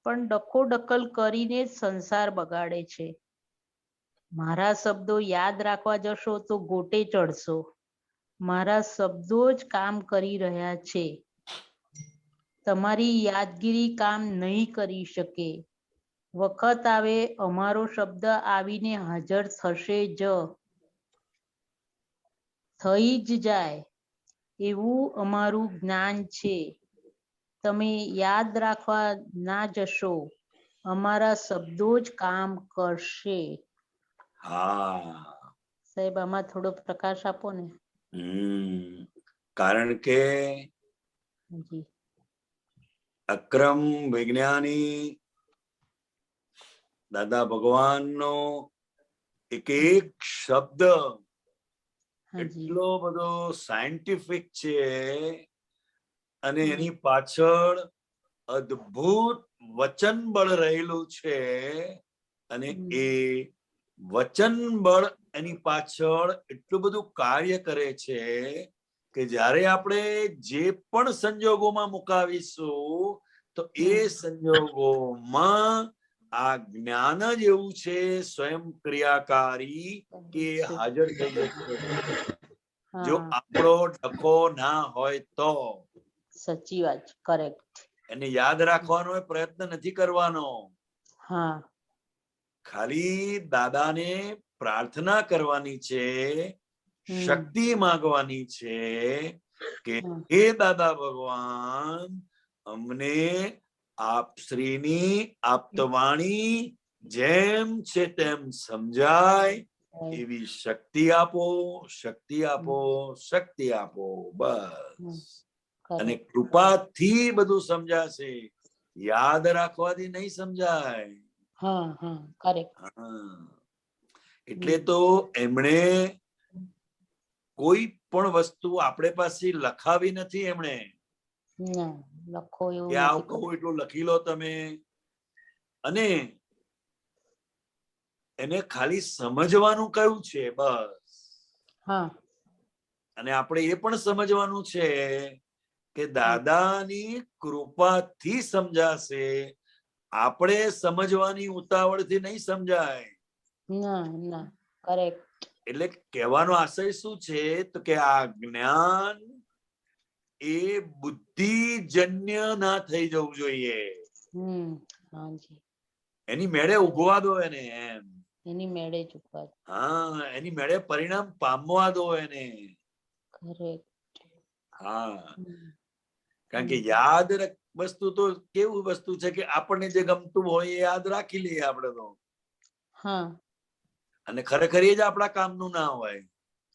પણ ડખો ડખલ કરીને જ સંસાર બગાડે છે। મારા શબ્દો યાદ રાખવા જશો તો ગોટે ચડશો, મારા શબ્દો જ કામ કરી રહ્યા છે, તમારી યાદગીરી કામ નહીં કરી શકે। વખત આવે અમારો શબ્દ આવીને હાજર થશે જ, થઈ જ જાય એવું અમારું જ્ઞાન છે। તમે યાદ રાખવા ના જશો, અમારા શબ્દો જ કામ કરશે। હા સાહેબ, આમાં થોડો પ્રકાશ આપો ને। કારણ કે જી, અક્રમ વિજ્ઞાની દાદા ભગવાનનો એક એક શબ્દ એટલો બધો સાયન્ટિફિક છે અને એની પાછળ અદ્ભુત વચન બળ રહેલું છે, અને એ વચન બળ એની પાછળ એટલું બધું કાર્ય કરે છે કે જ્યારે આપણે જે પણ સંજોગોમાં મુકાવીશું તો એ સંજોગોમાં આ જ્ઞાન જ એવું છે સ્વયં ક્રિયાકારી કે હાજર થઈ જશે। જો આપણો ડખો ના હોય તો સાચી વાત, કરેક્ટ। એને યાદ રાખવાનો પ્રયત્ન નથી કરવાનો, હા, ખાલી દાદાને પ્રાર્થના કરવાની છે, શક્તિ માંગવાની છે કે હે દાદા ભગવાન, અમને આપ શ્રીની આપતવાણી જેમ છે તેમ સમજાય એવી શક્તિ આપો, શક્તિ આપો, શક્તિ આપો, બસ। અને કૃપાથી બધું સમજાશે, યાદ રાખવાથી નહીં સમજાય। હા હા, કરેક્ટ। એટલે તો એમણે કોઈ પણ વસ્તુ આપણે પાસે લખાવી નથી, એમણે લખો એવું કે આવું કહું એટલું લખી લો તમે, અને એને ખાલી સમજવાનું કયું છે બસ। હા, અને આપણે એ પણ સમજવાનું છે કે દાદાની કૃપાથી સમજાશે, આપણે સમજવાની ઉતાવળથી નહીં સમજાય। ના ના, કરેક્ટ। એટલે કહેવાનો આશય શું છે તો કે આ જ્ઞાન એ બુદ્ધિજન્ય ના થઈ જવું જોઈએ, એની મેળે ઉગવા દો એને, એમ એની મેળે જ ઉગવા દો। હા, એની મેળે પરિણામ પામવા દો એને। કરેક્ટ। હા, કારણ કે યાદ વસ્તુ તો કેવું વસ્તુ છે કે આપણને જે ગમતું હોય એ યાદ રાખી લઈએ આપણે તો, અને ખરેખર એ જ આપણા કામનું ના હોય.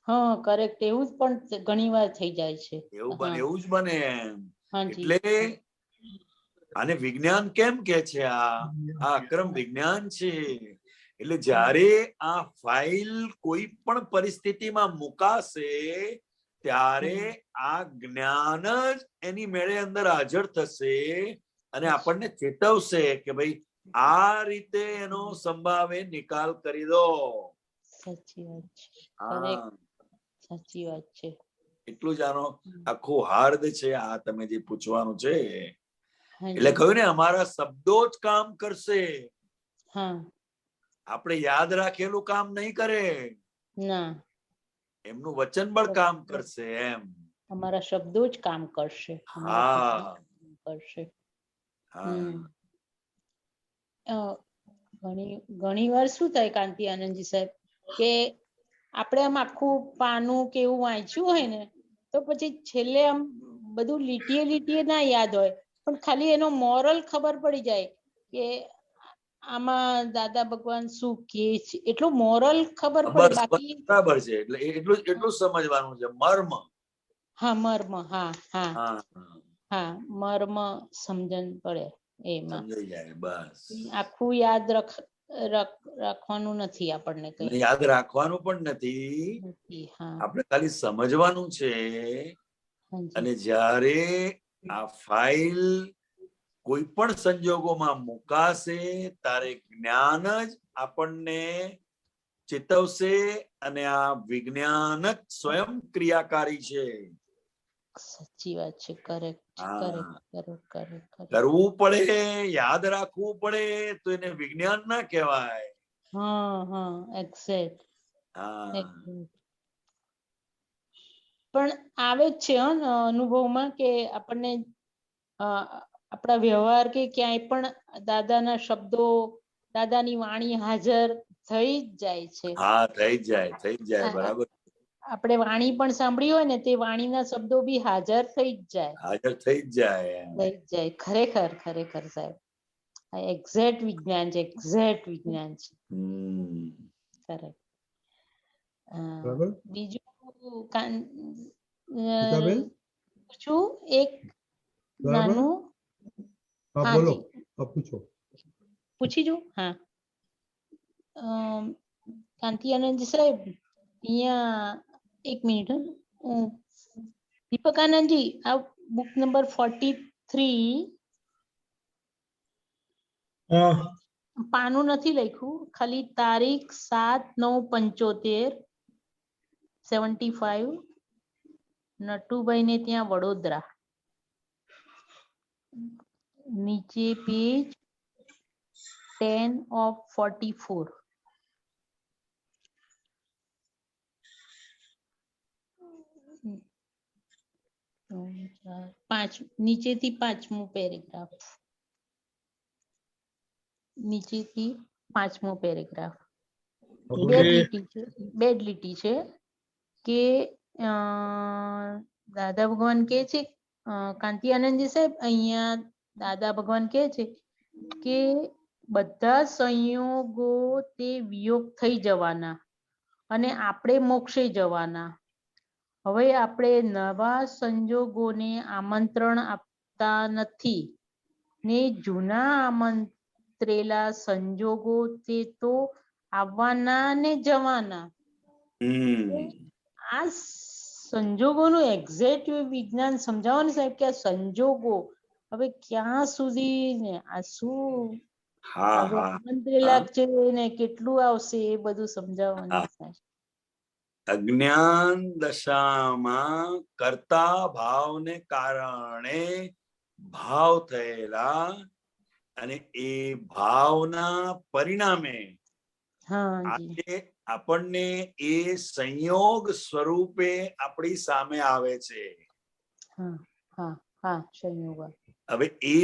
હા કરેક્ટ, એવું જ પણ ઘણી વાર થઈ જાય છે. એવું જ બને. એટલે આને વિજ્ઞાન કેમ કે છે? આ અક્રમ વિજ્ઞાન છે. એટલે જ્યારે આ ફાઇલ કોઈ પણ પરિસ્થિતિમાં મુકાશે ત્યારે આ જ્ઞાન જ એની મેળે અંદર હાજર થશે અને આપણને ચેતવશે કે ભાઈ આ રીતે એનો સંભાવે નિકાલ કરી દો. સાચી વાત છે. સાચી વાત છે. એટલું જ આનો આખો હાર્દ છે આ તમે જે પૂછવાનું છે. એટલે કહ્યું ને અમારા શબ્દો જ કામ કરશે. આપણે યાદ રાખેલું કામ નહીં કરે. એમનું વચન પણ કામ કરશે. એમ અમારા શબ્દો જ કામ કરશે. કરશે. ઘણી વાર શું થાય કાંતિ આનંદજી સાહેબ કે આપણે આમ આખું પાનું કે એવું વાંચ્યું હોય ને તો પછી છેલ્લે આમ બધું લીટીએ ના યાદ હોય, પણ ખાલી એનો મોરલ ખબર પડી જાય કે આમાં દાદા ભગવાન શું કે છે, એટલું મોરલ ખબર પડે. બાકી બરાબર છે. એટલે એટલું સમજવાનું છે મર્મ. મર્મ. મર્મ સમજણ પડે એમાં. સમજાઈ જાય બસ. આખું યાદ રાખવાનું નથી આપણને. યાદ રાખવાનું પણ નથી, આપણે ખાલી સમજવાનું છે. અને જ્યારે આ ફાઇલ કોઈ પણ સંજોગોમાં મુકાશે ત્યારે જ્ઞાન જ આપણને ચેતવશે અને આ વિજ્ઞાન જ સ્વયં ક્રિયાકારી છે. સાચી વાત છે. કરવું પડે, યાદ રાખવું પડે તો એને વિજ્ઞાન ના કહેવાય. એક્ઝેક્ટ. પણ આવે જ છે અનુભવમાં કે આપણને આપણા વ્યવહાર કે ક્યાંય પણ દાદાના શબ્દો, દાદાની વાણી હાજર થઈ જ જાય છે. થઈ જાય બરાબર. આપણે વાણી પણ સાંભળી હોય ને તે વાણીના શબ્દો બી હાજર થઈ જ જાય. ખરેખર સાહેબ એક્ઝેક્ટ વિજ્ઞાન છે. બીજું પૂછું એક નાનું. પૂછી જો. કાંતિ આનંદજી સાહેબ અહીંયા એક મિનિટ. દીપક આનંદજી આ બુક નંબર 43 પાનું નથી લખ્યું, ખાલી તારીખ 7/9/75 નટુભાઈ ને ત્યાં વડોદરા. નીચે પેજ 10 of 44. નીચેથી પાંચમું પેરેગ્રાફ. બે લીટી છે કે દાદા ભગવાન કે છે, કાંતિ આનંદજી સાહેબ અહીંયા દાદા ભગવાન કે છે કે બધા સંયોગો તે વિયોગ થઈ જવાના અને આપણે મોક્ષે જવાના. હવે આપણે નવા સંજોગોને આમંત્રણ આપતા નથી ને જૂના આમંત્રેલા સંજોગો તે તો આવવાના ને જવાના. આ સંજોગોનું એક્ઝેક્ટ વિજ્ઞાન સમજાવો ને સાહેબ કે આ સંજોગો હવે ક્યાં સુધી ને આ શું આમંત્રેલા છે ને કેટલું આવશે એ બધું સમજાવવાનું સાહેબ. અજ્ઞાન દશામાં કર્તા ભાવને કારણે ભાવ થયેલા અને એ ભાવના પરિણામે આજે આપણને એ સંયોગ સ્વરૂપે આપણી સામે આવે છે. હવે એ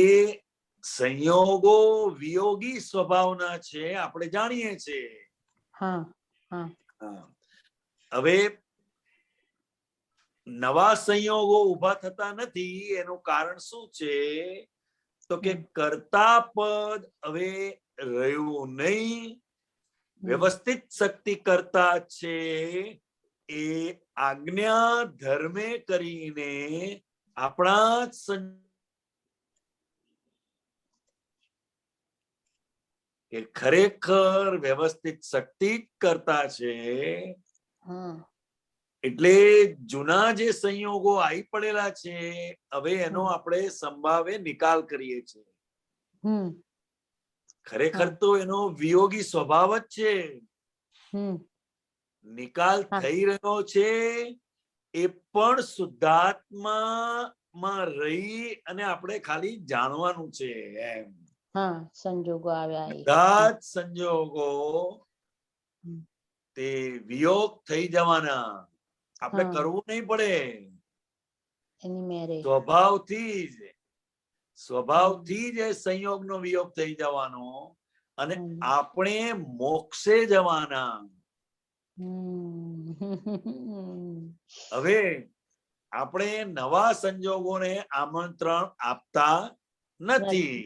સંયોગો વિયોગી સ્વભાવના છે આપણે જાણીએ છીએ. હવે નવા સંયોગો ઉભા થતા નથી એનું કારણ શું છે તો કે કર્તા પદ હવે રહ્યું નહીં. વ્યવસ્થિત શક્તિ કરતા છે એ આજ્ઞા ધર્મે કરીને આપણા કે ખરેખર વ્યવસ્થિત શક્તિ કરતા છે. એટલે જૂના જે સંયોગો આવી પડેલા છે હવે એનો આપણે સંભાવે નિકાલ કરીએ છીએ. ખરેખર તો એનો વિયોગી સ્વભાવ જ છે. નિકાલ થઈ રહ્યો છે એ પણ શુદ્ધાત્મામાં રહી અને આપણે ખાલી જાણવાનું છે એમ. સંજોગો આવ્યા બધા જ સંજોગો તે વિયોગ થઈ જવાના. આપણે કરવું નહીં પડે. સ્વભાવથી જ સંયોગનો વિયોગ થઈ જવાનો અને આપણે મોક્ષે જવાના. હવે આપણે નવા સંજોગોને આમંત્રણ આપતા નથી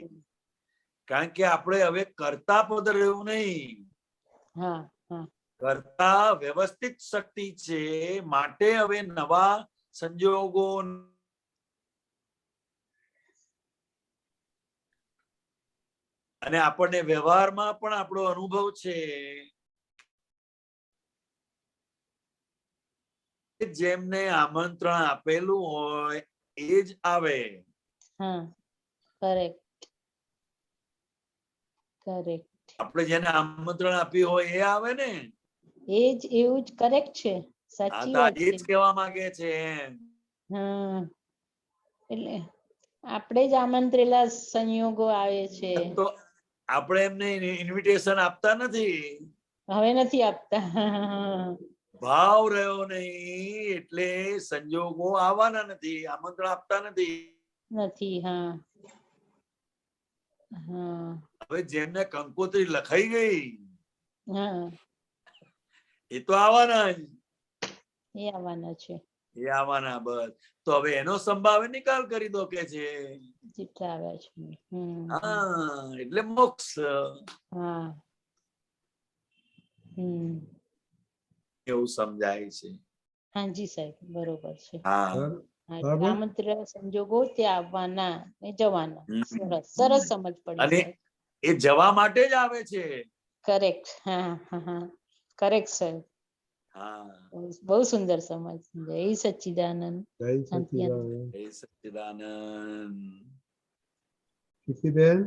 કારણ કે આપણે હવે કરતા પદ રહ્યું નહીં. કરતા વ્યવસ્થિત શક્તિ છે માટે હવે નવા સંજોગો અને આપણને વ્યવહારમાં પણ આપણો અનુભવ છે જેમને આમંત્રણ આપેલું હોય એ જ આવે. આપણે જેને આમંત્રણ આપ્યું હોય એ આવે ને. એવું જ કરેક્ટ છે. સાચી વાત છે. એ જ કહેવા માંગે છે. એટલે આપણે જ આમંત્રેલા સંયોગો આવે છે. તો આપણે એમને ઇન્વિટેશન આપતા નથી. હવે નથી આપતા. ભાવ રહ્યો નહીં એટલે સંજોગો આવવાના નથી. આમંત્રણ આપતા નથી. હવે જેમને કંકોત્રી લખાઈ ગઈ એ તો આવવાના છે. એ આવવાના બસ. તો હવે એનો સંભાવે નિકાલ કરી દો કે છે. એટલે મોક્ષ. એવું સમજાય છે. હાજી સાહેબ બરોબર છે. આમંત્રણ સંજોગો તે આવવાના ને જવાના. સરસ સમજ પડી. અને એ જવા માટે જ આવે છે. કરેક્ટ. Correct sir. બહુ સુંદર સમજ. જય સચ્ચિદાનંદ. જય સચ્ચિદાનંદ. ખુશીબેન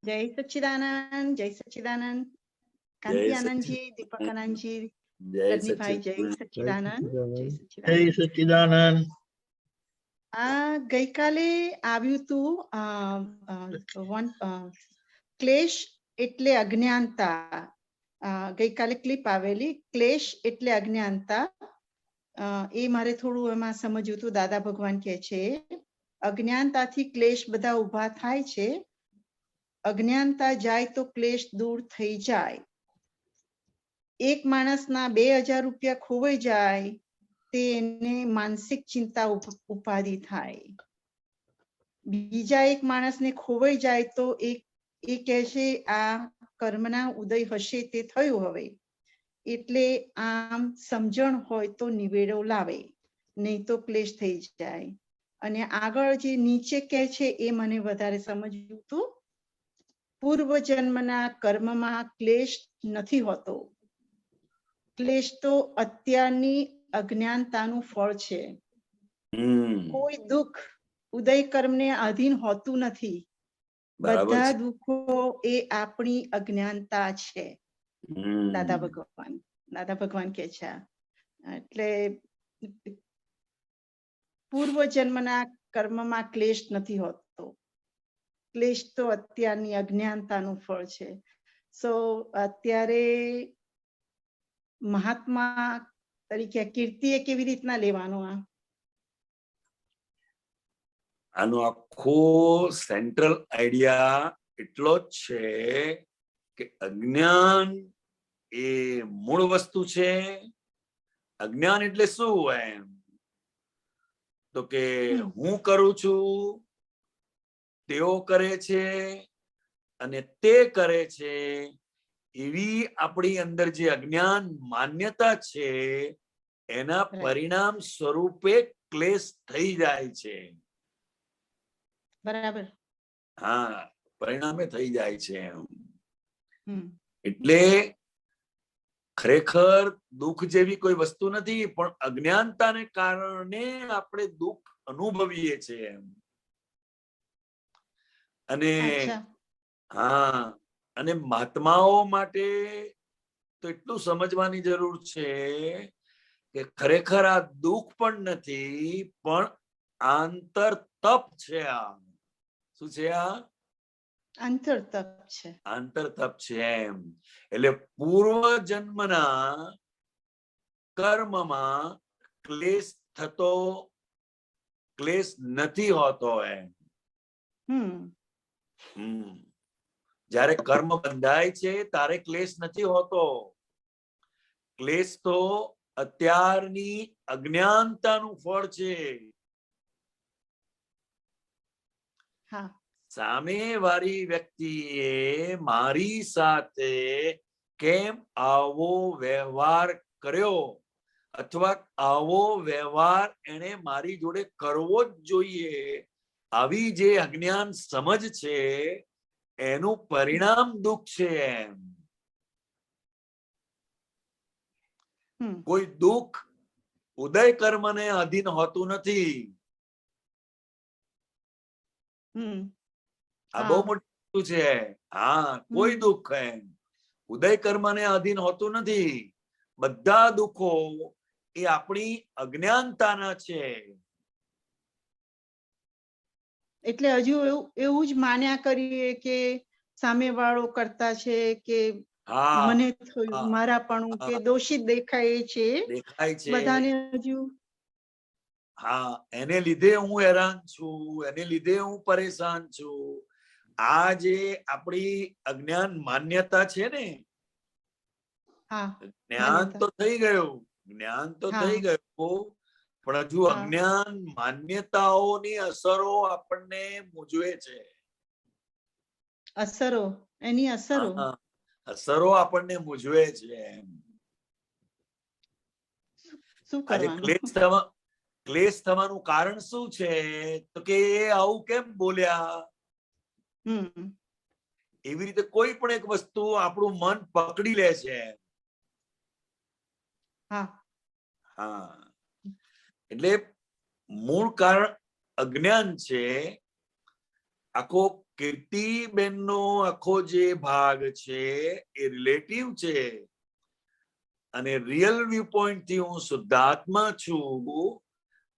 જય સચ્ચિદાનંદ. જય સચ્ચિદાનંદ. કાંતિ આનંદજી, દીપક આનંદજી, રજનીભાઈ, જય સચ્ચિદાનંદ. જય સચ્ચિદાનંદ. ગઈકાલે આવ્યું હતું ક્લેશ એટલે અજ્ઞાનતા. ગઈકાલે ક્લિપ આવેલી ક્લેશ એટલે અજ્ઞાનતા. એ મારે થોડું એમાં સમજવું હતું. દાદા ભગવાન કહે છે અજ્ઞાનતાથી ક્લેશ બધા ઉભા થાય છે. અજ્ઞાનતા જાય તો ક્લેશ દૂર થઈ જાય. એક માણસના 2000 રૂપિયા ખોવાઈ જાય તે એને માનસિક ચિંતા ઉપાધિ થાય. બીજા એક માણસને ખોવાઈ જાય તો એ કહે છે આ કર્મના ઉદય હશે તે થયું હવે. એટલે આમ સમજણ હોય તો નિવેડો લાવે, નહીં તો ક્લેશ થઈ જાય. અને આગળ જે નીચે કહે છે એ મને વધારે સમજ્યું હતું. પૂર્વ જન્મના કર્મમાં ક્લેશ નથી હોતો. ક્લેશ તો અત્યારની અજ્ઞાનતાનું ફળ છે. કોઈ દુઃખ ઉદય કર્મને આધીન હોતું નથી. બધા દુઃખો એ આપણી અજ્ઞાનતા છે. દાદા ભગવાન કે છે. એટલે પૂર્વ જન્મના કર્મમાં ક્લેશ નથી હોતો. ક્લેશ તો અત્યારની અજ્ઞાનતાનું ફળ છે. સો અત્યારે મહાત્મા તરીકે કીર્તિએ કેવી રીતના લેવાનું? આનો આખો સેન્ટ્રલ આઈડિયા એટલો જ છે કે અજ્ઞાન એ મૂળ વસ્તુ છે. અજ્ઞાન એટલે શું એમ તો કે હું કરું છું, તેઓ કરે છે અને તે કરે છે, એવી આપણી અંદર જે અજ્ઞાન માન્યતા છે એના પરિણામ સ્વરૂપે ક્લેશ થઈ જાય છે. બરાબર. હા, પરિણામે થઈ જાય છે. એટલે ખરેખર દુઃખ જેવી કોઈ વસ્તુ નથી, પણ અજ્ઞાનતાને કારણે આપણે દુઃખ અનુભવીએ છીએ. અને હા, અને મહાત્માઓ માટે તો એટલું સમજવાની જરૂર છે કે ખરેખર આ દુઃખ પણ નથી, પણ આંતર તપ છે. આ શું છે? આ આંતર તપ છે. આંતર તપ છે એમ. એટલે પૂર્વ જન્મના કર્મમાં ક્લેશ થતો, ક્લેશ નથી હોતો એમ. જ્યારે કર્મ બંધાય છે ત્યારે ક્લેશ નથી હોતો. ક્લેશ તો અત્યારની અજ્ઞાનતાનું ફળ છે. સામે વાળી વ્યક્તિએ મારી સાથે કેમ આવો વ્યવહાર કર્યો અથવા આવો વ્યવહાર એને મારી જોડે કરવો જ જોઈએ, આવી જે અજ્ઞાન સમજ છે એનું પરિણામ દુઃખ છે એમ. કોઈ દુઃખ ઉદય કર્મને અધીન હોતું નથી. આ બહુ મોટું છે. હા, કોઈ દુઃખ એમ ઉદય કર્મને અધીન હોતું નથી. બધા દુઃખો એ આપણી અજ્ઞાનતાના છે. એટલે હજુ એવું જ માન્યા કરીએ કે સામે વાળો કરતા છે કે મને થયું મારાપણું કે દોષિત દેખાય છે, બધાને હજુ હા, એને લીધે હું હેરાન છું, એને લીધે હું પરેશાન છું. આ જે આપણી અજ્ઞાન માન્યતા છે ને, જ્ઞાન તો થઈ ગયું, જ્ઞાન તો થઈ ગયું, પણ હજુ અજ્ઞાન માન્યતાઓની અસરો આપણને મૂંઝવે છે. અસરો, એની અસરો અસરો આપણને મૂંઝવે છે. શું કરવાનું? ક્લેશ થવાનું કારણ શું છે તો કે આવું કેમ બોલ્યા, એવી રીતે કોઈ પણ એક વસ્તુ આપણું મન પકડી લે છે. હા, એટલે મૂળ કારણ અજ્ઞાન છે. આખો કીર્તિબેનનો આખો જે ભાગ છે એ રિલેટિવ છે, અને રિયલ વ્યૂ પોઈન્ટ થી હું શુદ્ધાત્મા છું.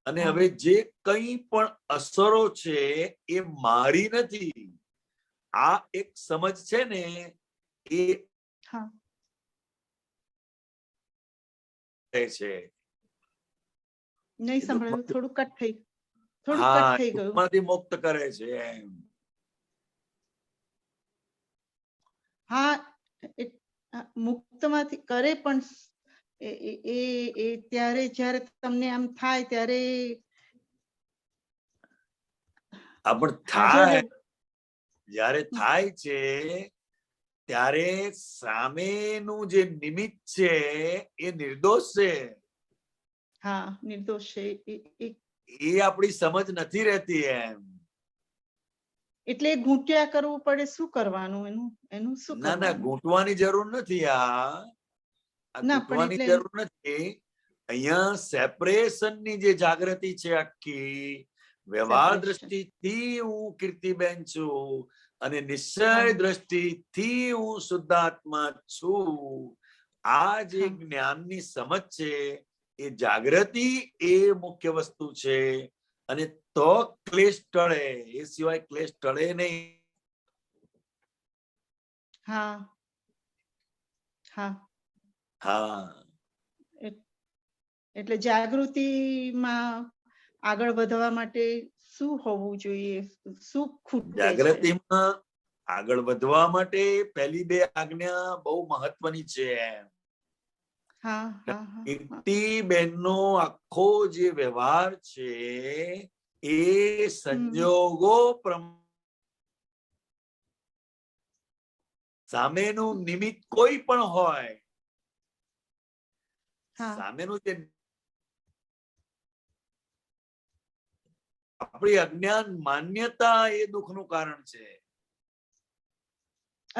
અને હવે જે કંઈ પણ અસરો છે એ મારી નથી. આ એક સમજ છે ને, એ છે. નહીં સંભળાયું, થોડું કટ થઈ ગયું. માંથી મુક્ત કરે છે એમ. હા, મુક્તમાંથી કરે, પણ એ ત્યારે જ્યારે તમને આમ થાય ત્યારે જ્યારે થાય છે ત્યારે સામેનું જે નિમિત્ત છે એ નિર્દોષ છે. હા, નિર્દોષ છે. એ આપણી સમજ નથી રહેતી એમ. એટલે ઘૂંટ્યા કરવું પડે. શું કરવાનું એનું શું? ના ના, ઘૂંટવાની જરૂર નથી. ઘૂંટવાની જરૂર નથી. અહીંયા સેપરેશન ની જે જાગૃતિ છે આખી, વ્યવહાર દ્રષ્ટિથી હું કીર્તિબેન છું અને નિશ્ચય દ્રષ્ટિથી હું શુદ્ધાત્મા છું. આ જે જ્ઞાનની સમજ છે એ જાગૃતિ એ મુખ્ય વસ્તુ છે. અને તો ક્લેશ ટળે, એ સિવાય ક્લેશ ટળે નહીં. હા હા હા, એટલે જાગૃતિમાં આગળ વધવા માટે શું હોવું જોઈએ? શું ખૂટે છે? જાગૃતિમાં આગળ વધવા માટે પહેલી બે આજ્ઞા બહુ મહત્વની છે. કીર્તિબેનનો આખો જે વ્યવહાર છે એ સંજોગો સામેનું નિમિત્ત કોઈ પણ હોય, સામેનું જે આપણી અજ્ઞાન માન્યતા એ દુઃખનું કારણ છે.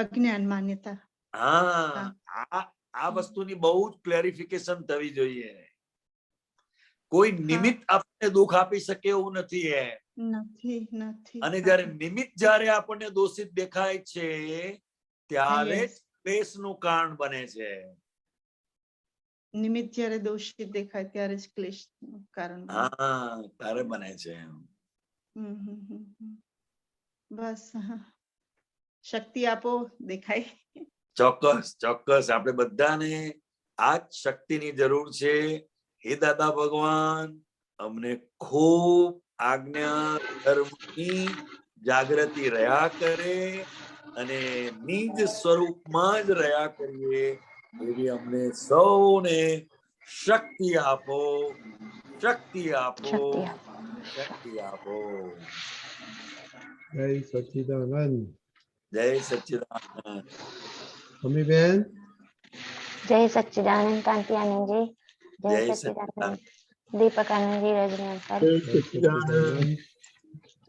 અજ્ઞાન માન્યતા. આ વસ્તુની બહુ જ ક્લેરિફિકેશન થવી જોઈએ. કોઈ નિમિત્ત આપણને દુઃખ આપી શકે એવું નથી. અને જયારે નિમિત્ત જયારે આપણને દોષિત દેખાય છે ત્યારે જ ક્લેશનું કારણ બને છે. નિમિત્ત જયારે દોષિત દેખાય ત્યારે જ ક્લેશનું કારણ ત્યારે બને છે. બસ શક્તિ આપો દેખાય. ચોક્કસ ચોક્કસ આપણે બધાને આ જ શક્તિની જરૂર છે. હે દાદા ભગવાન, અમને ખૂબ આજ્ઞા ધર્મની જાગૃતિ રહ્યા કરે અને નિજ સ્વરૂપમાં જ રહ્યા કરીએ એવી અમને સૌને શક્તિ આપો, શક્તિ આપો, શક્તિ આપો. જય સચ્ચિદાનંદ. જય સચ્ચિદાનંદ. મમ્મીબેન. જય સચ્ચિદાનંદ કાંતિ આનંદજી. જય સચ્ચિદાનંદ દીપક આનંદજી, રજની અંકલ.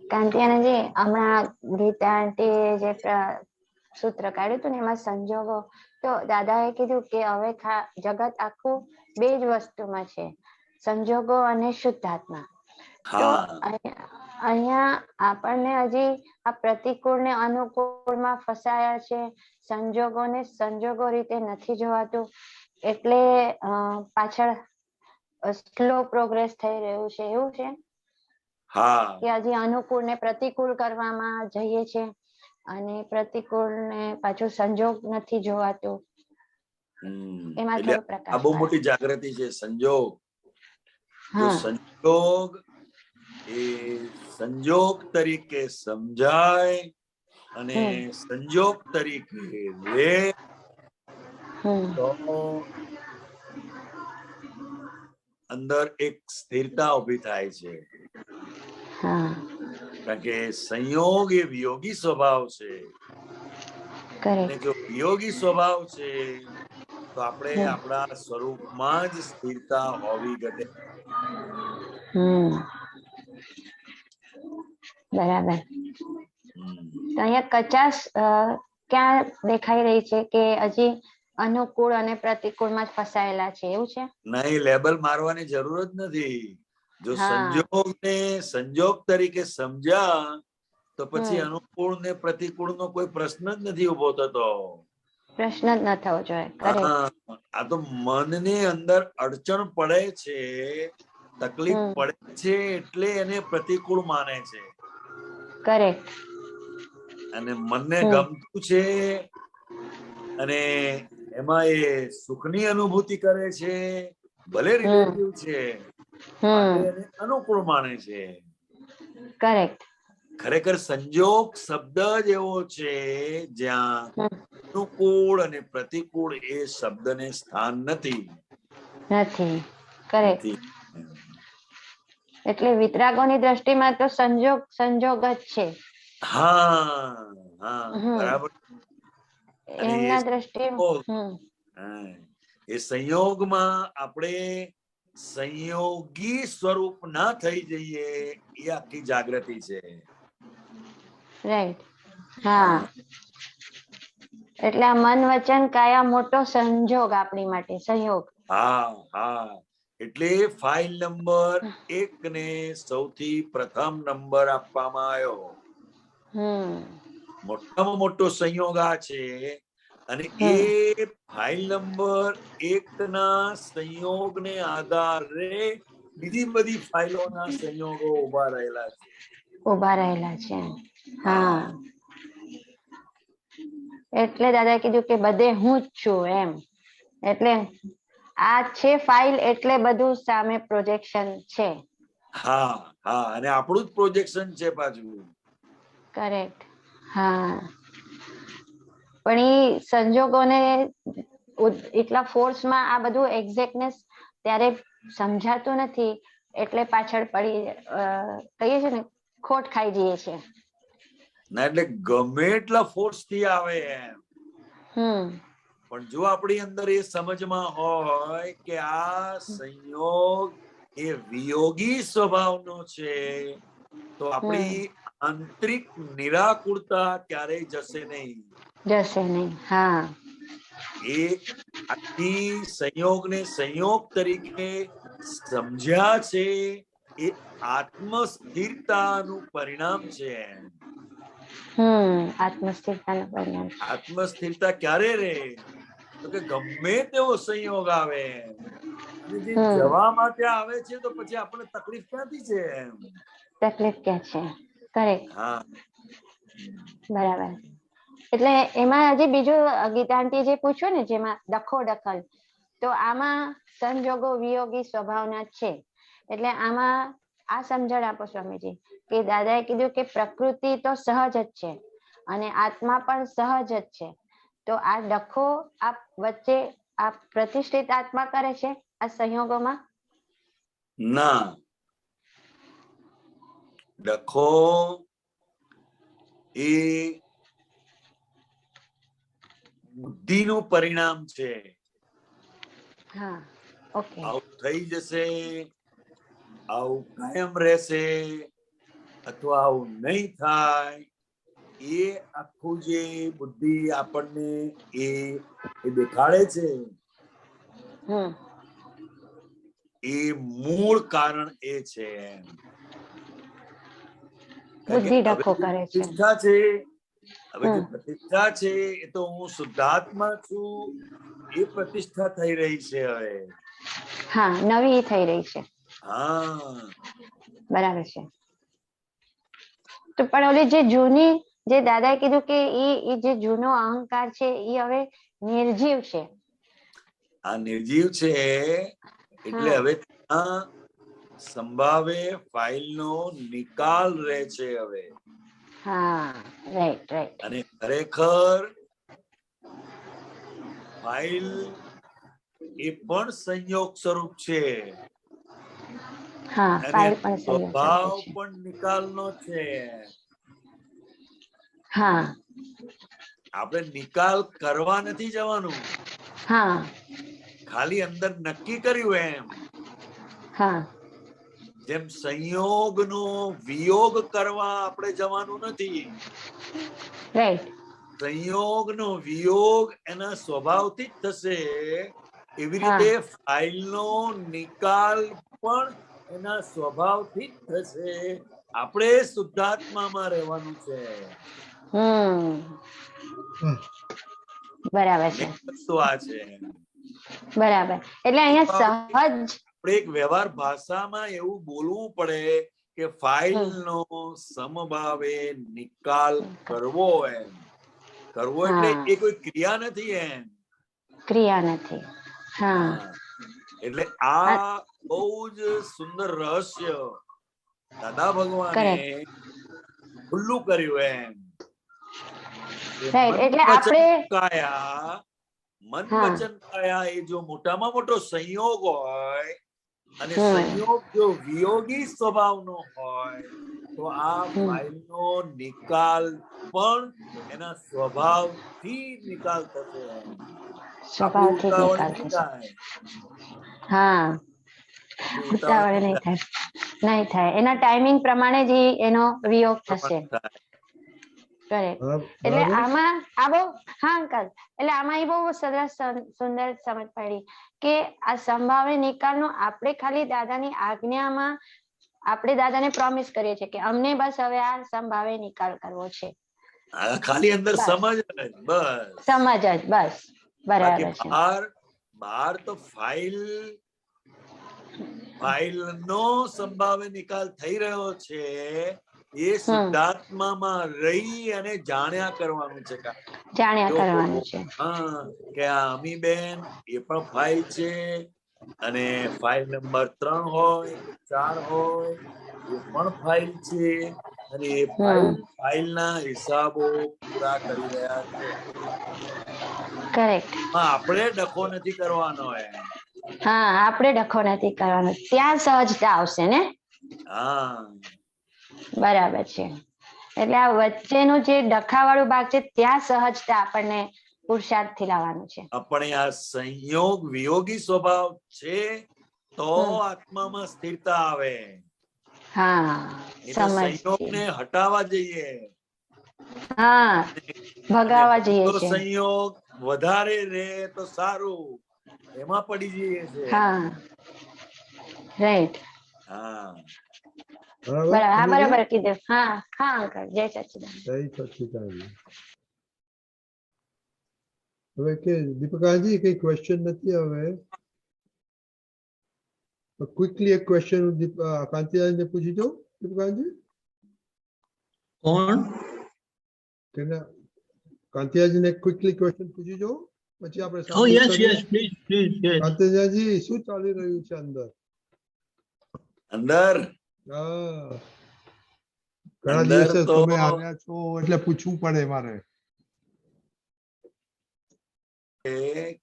કાંતિ આનંદજી, હમણાં ગીતા આંટીએ જે સૂત્ર કાઢ્યું હતું ને એમાં સંજોગો, તો દાદાએ કીધું કે હવે જગત આખું બે જ વસ્તુમાં છે, સંજોગો અને શુદ્ધાત્મા. તો અહીંયા આપણને હજી આ પ્રતિકૂળ ને અનુકૂળમાં ફસાયા છે, સંજોગોને સંજોગો રીતે નથી જોવાતું, એટલે પાછળ સ્લો પ્રોગ્રેસ થઈ રહ્યું છે, એવું છે કે હજી અનુકૂળ ને પ્રતિકૂળ કરવામાં જઈએ છે અને પ્રતિકૂળ ને પાછું સંજોગ નથી જોવાતું. એમાં થોડો પ્રકાશ. આ બહુ મોટી જાગૃતિ છે. સંજોગ, સંજોગ એ સંજોગ તરીકે સમજાય અને સંજોગ તરીકે રે તો અંદર એક સ્થિરતા ઉભી થાય છે. કારણ કે સંયોગ એ વિયોગી સ્વભાવ છે. અને જો વિયોગી સ્વભાવ છે તો આપણે આપણા સ્વરૂપમાં જ સ્થિરતા હોવી ઘટે. બરાબર. તો અહીંયા કચાશ ક્યાં દેખાઈ રહી છે કે હજી અનુકૂળ અને પ્રતિકૂળમાં જ ફસાયેલા છે, એવું છે? નહીં, લેબલ મારવાની જરૂર જ નથી. જો સંજોગને સંજોગ તરીકે સમજ્યા તો પછી અનુકૂળ ને પ્રતિકૂળ નો કોઈ પ્રશ્ન જ નથી ઉભો થતો. પ્રશ્ન જ ન થવો જોઈએ. આ તો મનની અંદર અડચણ પડે છે, તકલીફ પડે છે એટલે એને પ્રતિકૂળ માને છે. કરેક્ટ. અને મનને ગમતું છે અને એમાં એ સુખની અનુભૂતિ કરે છે, ભલે રિલેટિવ છે, એને અનુકૂળ માને છે. કરેક્ટ. ખરેખર સંજોગ શબ્દ જ એવો છે જ્યાં અનુકૂળ અને પ્રતિકૂળ એ શબ્દને સ્થાન નથી. કરેક્ટ. એટલે વિતરાગોની દ્રષ્ટિમાં તો સંજોગ સંજોગ જ છે. બરાબર. એમના દ્રષ્ટિમાં એ સંયોગમાં આપણે સંયોગી સ્વરૂપ ના થઈ જઈએ એ આખી જાગૃતિ છે. રાઈટ. હા, એટલે આ મન વચન કાયા મોટો સંજોગ આપણી માટે, સંયોગ. એટલે ફાઇલ નંબર 1 ને સૌથી પ્રથમ નંબર આપવામાં આવ્યો. મોટામાં મોટો સંયોગ આ છે અને એ ફાઇલ નંબર 1 ના સંયોગને આધારે બીજી બધી ફાઇલોના સંયોગો ઉભા રહેલા છે. હા, એટલે દાદા કીધું કે બધે હું જ છું એમ. એટલે આ છે ફાઇલ, એટલે બધું સામે પ્રોજેક્શન છે. અને આપણું જ પ્રોજેક્શન છે પાછું. કરેક્ટ. હા, પણ એ સંજોગોને એટલા ફોર્સમાં આ બધું એક્ઝેક્ટનેસ ત્યારે સમજાતું નથી, એટલે પાછળ પડી કહીએ છે ને ખોટ ખાઈ જઈએ છે. ના એટલે ગમે એટલા ફોર્સ થી આવે એમ, પણ જો આપણી અંદર એ સમજમાં હોય કે આ સંયોગ એ વિયોગી સ્વભાવનો છે, તો આપણી આંતરિક નિરાકુરતા ક્યારેય જશે નહીં. હા. એ આથી સંયોગને સંયોગ તરીકે સમજ્યા છે, એ આત્મસ્થિરતાનું પરિણામ છે. આત્મસ્થિરતાનું પરિણામ. આત્મસ્થિરતા ક્યારે રહે? તો કે ગમે તેવો સંયોગ આવે અને જે જવા માટે આવે છે, તો પછી આપણને તકલીફ ક્યાંથી છે? તકલીફ ક્યાં છે? કરેક્ટ. હા, બરાબર. એટલે એમાં હજી બીજું ગીતા આંટી જે પૂછ્યું ને, જેમાં ડખો દખલ, તો આમાં સંજોગો વિયોગી સ્વભાવના છે. એટલે આમાં આ સમજણ આપો સ્વામીજી, કે દાદાએ કીધું કે પ્રકૃતિ તો સહજ જ છે અને આત્મા પણ સહજ જ છે, તો આ ડખો આ વચ્ચે આ પ્રતિષ્ઠિત આત્મા કરે છે આ સંયોગોમાં? ના, ડખો એ બુદ્ધિનું પરિણામ છે. આવું થઈ જશે, આવું કાયમ રહેશે, અથવા આવું નહીં થાય, એ આખું જે બુદ્ધિ આપણને એ દેખાડે છે, એ મૂળ કારણ એ છે. બુદ્ધિ ડખો કરે છે. પ્રતિષ્ઠા છે, હવે જે પ્રતિષ્ઠા છે એ તો હું શુદ્ધાત્મા છું, એ પ્રતિષ્ઠા થઈ રહી છે હવે. હા, નવી થઈ રહી છે. હા, બરાબર છે. તો પણ ઓલી જે જૂની, જે દાદાએ કીધું કે એ જે જૂનો અહંકાર છે એ હવે નિર્જીવ છે. આ નિર્જીવ છે, એટલે હવે સંભાવે ફાઇલનો નિકાલ રહે છે હવે. અને ખરેખર ફાઇલ એ પણ સંયોગ સ્વરૂપ છે, અને સ્વભાવ પણ નિકાલનો છે. આપણે નિકાલ કરવા નથી જવાનું, ખાલી અંદર નક્કી કર્યું એમ. જેમ સંયોગનો વિયોગ કરવા આપણે જવાનું નથી, સંયોગનો વિયોગ એના સ્વભાવથી જ થશે, એવી રીતે ફાઇલનો નિકાલ પણ એના સ્વભાવથી જ થશે. આપણે શુદ્ધાત્મામાં રહેવાનું છે. બરાબર છે. તો આ છે. બરાબર. એટલે અહીંયા સહજ આપણે એક વ્યવહાર ભાષામાં એવું બોલવું પડે કે ફાઇલનો સમભાવે નિકાલ કરવો એમ. કરવો એટલે એ કોઈ ક્રિયા નથી એમ. ક્રિયા નથી. હા. એટલે આ બહુ જ સુંદર રહસ્ય દાદા ભગવાને ખુલ્લું કર્યું એમ. એટલે આપણે મન વચન કાયા એ જો મોટામાં મોટો સંયોગ હોય, અને સંયોગ જો વિયોગી સ્વભાવનો હોય, તો આ ફાઇલનો નિકાલ પણ એના સ્વભાવથી નિકાલ થશે. ઉતાવળ નહીં થાય. એના ટાઈમિંગ પ્રમાણે જ એનો વિયોગ થશે. એટલે આમાં આ બહુ અંકલ, એટલે આમાં એ બહુ સરસ સુંદર સમજ પડી કે આ સંભાવે નિકાલનો આપણે ખાલી દાદાની આજ્ઞામાં આપણે દાદાને પ્રોમિસ કરીએ છીએ કે અમને બસ હવે આ સંભાવે નિકાલ કરવો છે. ખાલી અંદર સમજ જ બસ. બરાબર છે. બહાર તો ફાઇલનો સંભાવે નિકાલ થઈ રહ્યો છે, એ શુદ્ધાત્મામાં રહી અને જાણ્યા કરવાનું છે. કે આ અમીબેન એ પણ ફાઇલ છે, અને ફાઇલ નંબર 3 હોય 4 હોય એ પણ ફાઇલ છે, અને એ ફાઇલના હિસાબો પૂરા કરી રહ્યા છે. કરેક્ટ. આપણે ડખો નથી કરવાનો. હા, આપણે ડખો નથી કરવાનો, ત્યાં સહજતા આવશે ને. હા, બરાબર છે. એટલે આ વચ્ચેનું જે ડખાવાળું ભાગ છે ત્યાં સહજતા આપણને પુરુષાર્થ થી લાવવાનું છે. આપણે આ સંયોગ વિયોગી સ્વભાવ છે તો આત્મામાં સ્થિરતા આવે. હા, સંયોગને હટાવવા જઈએ. હા, ભગાવવા જઈએ છે. સંયોગ વધારે રહે તો સારું, એમાં પડી જઈએ છે. હા, રાઈટ. હા, બરાબર કીધું. હા હા અંકલ, જય સચ્ચિદાનંદ. જય સચ્ચિદાનંદ. હવે કે દીપકાજી કઈ ક્વેશ્ચન નથી. હવે ક્વિકલી એક ક્વેશ્ચન કાંતિલાલને પૂછી દો. દીપકાજી કોણ? કાંતિલાલજીને ક્વિકલી ક્વેશ્ચન પૂછી દો, પછી આપણે કાંતિલાલજી શું ચાલી રહ્યું છે અંદર? અંદર ઘણા દિવસે તમે આવ્યા છો એટલે પૂછવું પડે મારે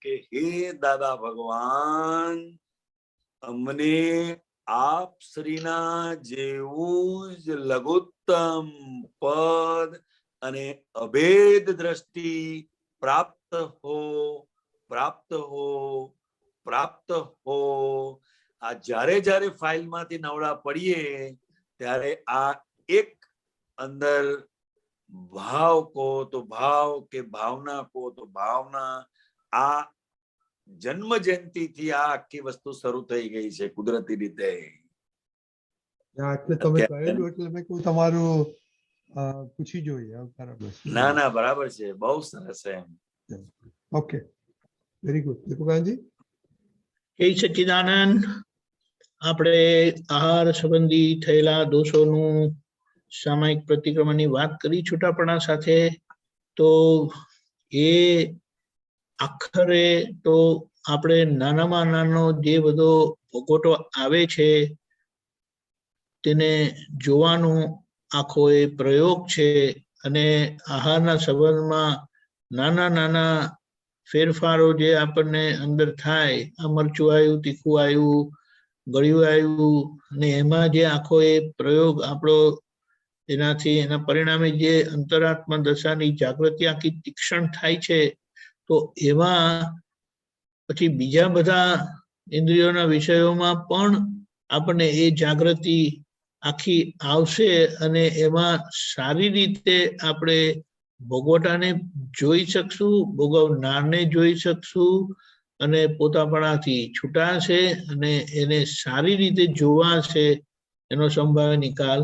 કે હે દાદા ભગવાન, અમને આપ શ્રીના જેવું જ લઘુત્તમ પદ અને અભેદ દ્રષ્ટિ પ્રાપ્ત હો. આ જ્યારે ફાઇલમાંથી નવડા પડીએ ત્યારે આ એક અંદર ભાવ કહો તો ભાવ, કે ભાવના કહો તો ભાવના, આ જન્મ જયંતિ થી આ આખી વસ્તુ શરૂ થઈ ગઈ છે કુદરતી રીતે. એટલે તમે કહેલું એટલે મેં કહ્યું તમારું પૂછી જોઈએ. ના, બરાબર છે, બહુ સરસ છે. Okay, very good. દીપકાજી જય સચ્ચિદાનંદ. આપણે આહાર સંબંધી થયેલા દોષોનું સામાયિક પ્રતિક્રમણની વાત કરી છૂટાપણા સાથે. તો એ આખરે તો આપણે નાનામાં નાનો જે બધો ભોગવટો આવે છે તેને જોવાનો આખો એ પ્રયોગ છે. અને આહારના સંબંધમાં નાના નાના ફેરફારો જે આપણને અંદર થાય, આ મરચું આવ્યું, તીખું આવ્યું, ગળ્યું આવ્યું, અને એમાં જે આખો એ પ્રયોગ આપણો એનાથી એના પરિણામે જે અંતરાત્મા દશાની જાગૃતિ આખી તીક્ષ્ણ થાય છે, તો એમાં પછી બીજા બધા ઇન્દ્રિયોના વિષયોમાં પણ આપણને એ જાગૃતિ આખી આવશે અને એમાં સારી રીતે આપણે ભોગવટાને જોઈ શકશું, ભોગવનારને જોઈ શકશું અને પોતાપણાથી છૂટાશે અને એને સારી રીતે જોવાશે, એનો સંભાવ્ય નિકાલ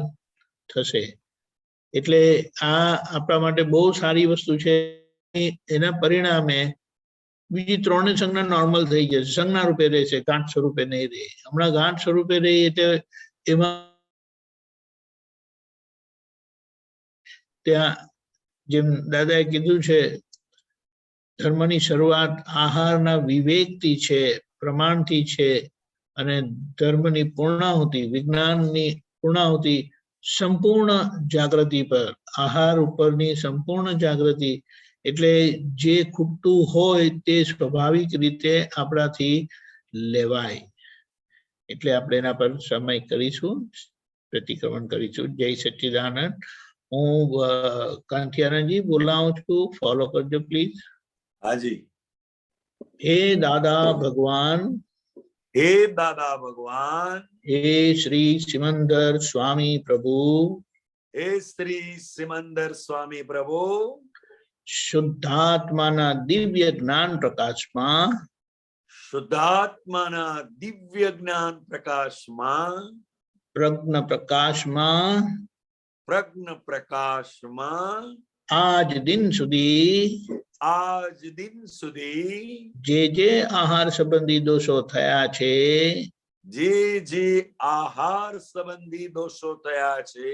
થશે. એટલે આ આપણા માટે બહુ સારી વસ્તુ છે. એના પરિણામે બીજી ત્રણે સંજ્ઞા નોર્મલ થઈ જશે, સંજ્ઞા રૂપે રહેશે, ગાંઠ સ્વરૂપે નહીં રહે. હમણાં ગાંઠ સ્વરૂપે રહી એટલે એમાં ત્યાં જેમ દાદાએ કીધું છે, ધર્મની શરૂઆત આહારના વિવેકથી છે, પ્રમાણથી છે, અને ધર્મની પૂર્ણાહુતિ, વિજ્ઞાનની પૂર્ણાહુતિ સંપૂર્ણ જાગૃતિ પર, આહાર ઉપરની સંપૂર્ણ જાગૃતિ. એટલે જે ખૂટતું હોય તે સ્વાભાવિક રીતે આપણાથી લેવાય. એટલે આપણે એના પર સમય કરીશું, પ્રતિક્રમણ કરીશું. જય સચ્ચિદાનંદ. હું કાંતિયાનંદજી બોલાવું છું, ફોલો કરજો પ્લીઝ. હાજી. હે દાદા ભગવાન, હે દાદા ભગવાન, હે શ્રી સિમંદર સ્વામી પ્રભુ, હે શ્રી સિમંદર સ્વામી પ્રભુ, શુદ્ધાત્માના દિવ્ય જ્ઞાન પ્રકાશમાં, શુદ્ધાત્માના દિવ્ય જ્ઞાન પ્રકાશમાં, પ્રજ્ઞ પ્રકાશમાં, પ્રજ્ઞ પ્રકાશમાં, આજ દિન સુધી જે આહાર સંબંધી દોષો થયા છે, જે આહાર સંબંધી દોષો થયા છે,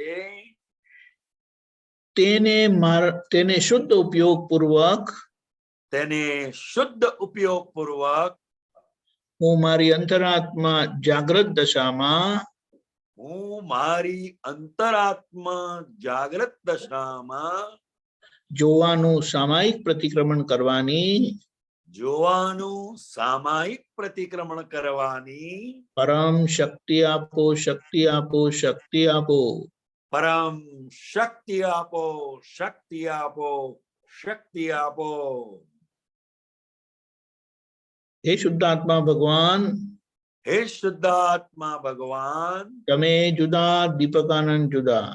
તેને શુદ્ધ ઉપયોગ પૂર્વક હું મારી અંતરાત્મા જાગ્રત દશામાં હું મારી અંતરાત્મા જાગ્રત દશામાં જોવાનું સામાયિક પ્રતિક્રમણ કરવાની જોવાનું સામાયિક પ્રતિક્રમણ કરવાની પરમ શક્તિ આપો, શક્તિ આપો, શક્તિ આપો. પરમ શક્તિ આપો, શક્તિ આપો, શક્તિ આપો. હે શુદ્ધાત્મા ભગવાન, હે શુદ્ધાત્મા ભગવાન, તમે જુદા, દીપકાનંદ જુદા.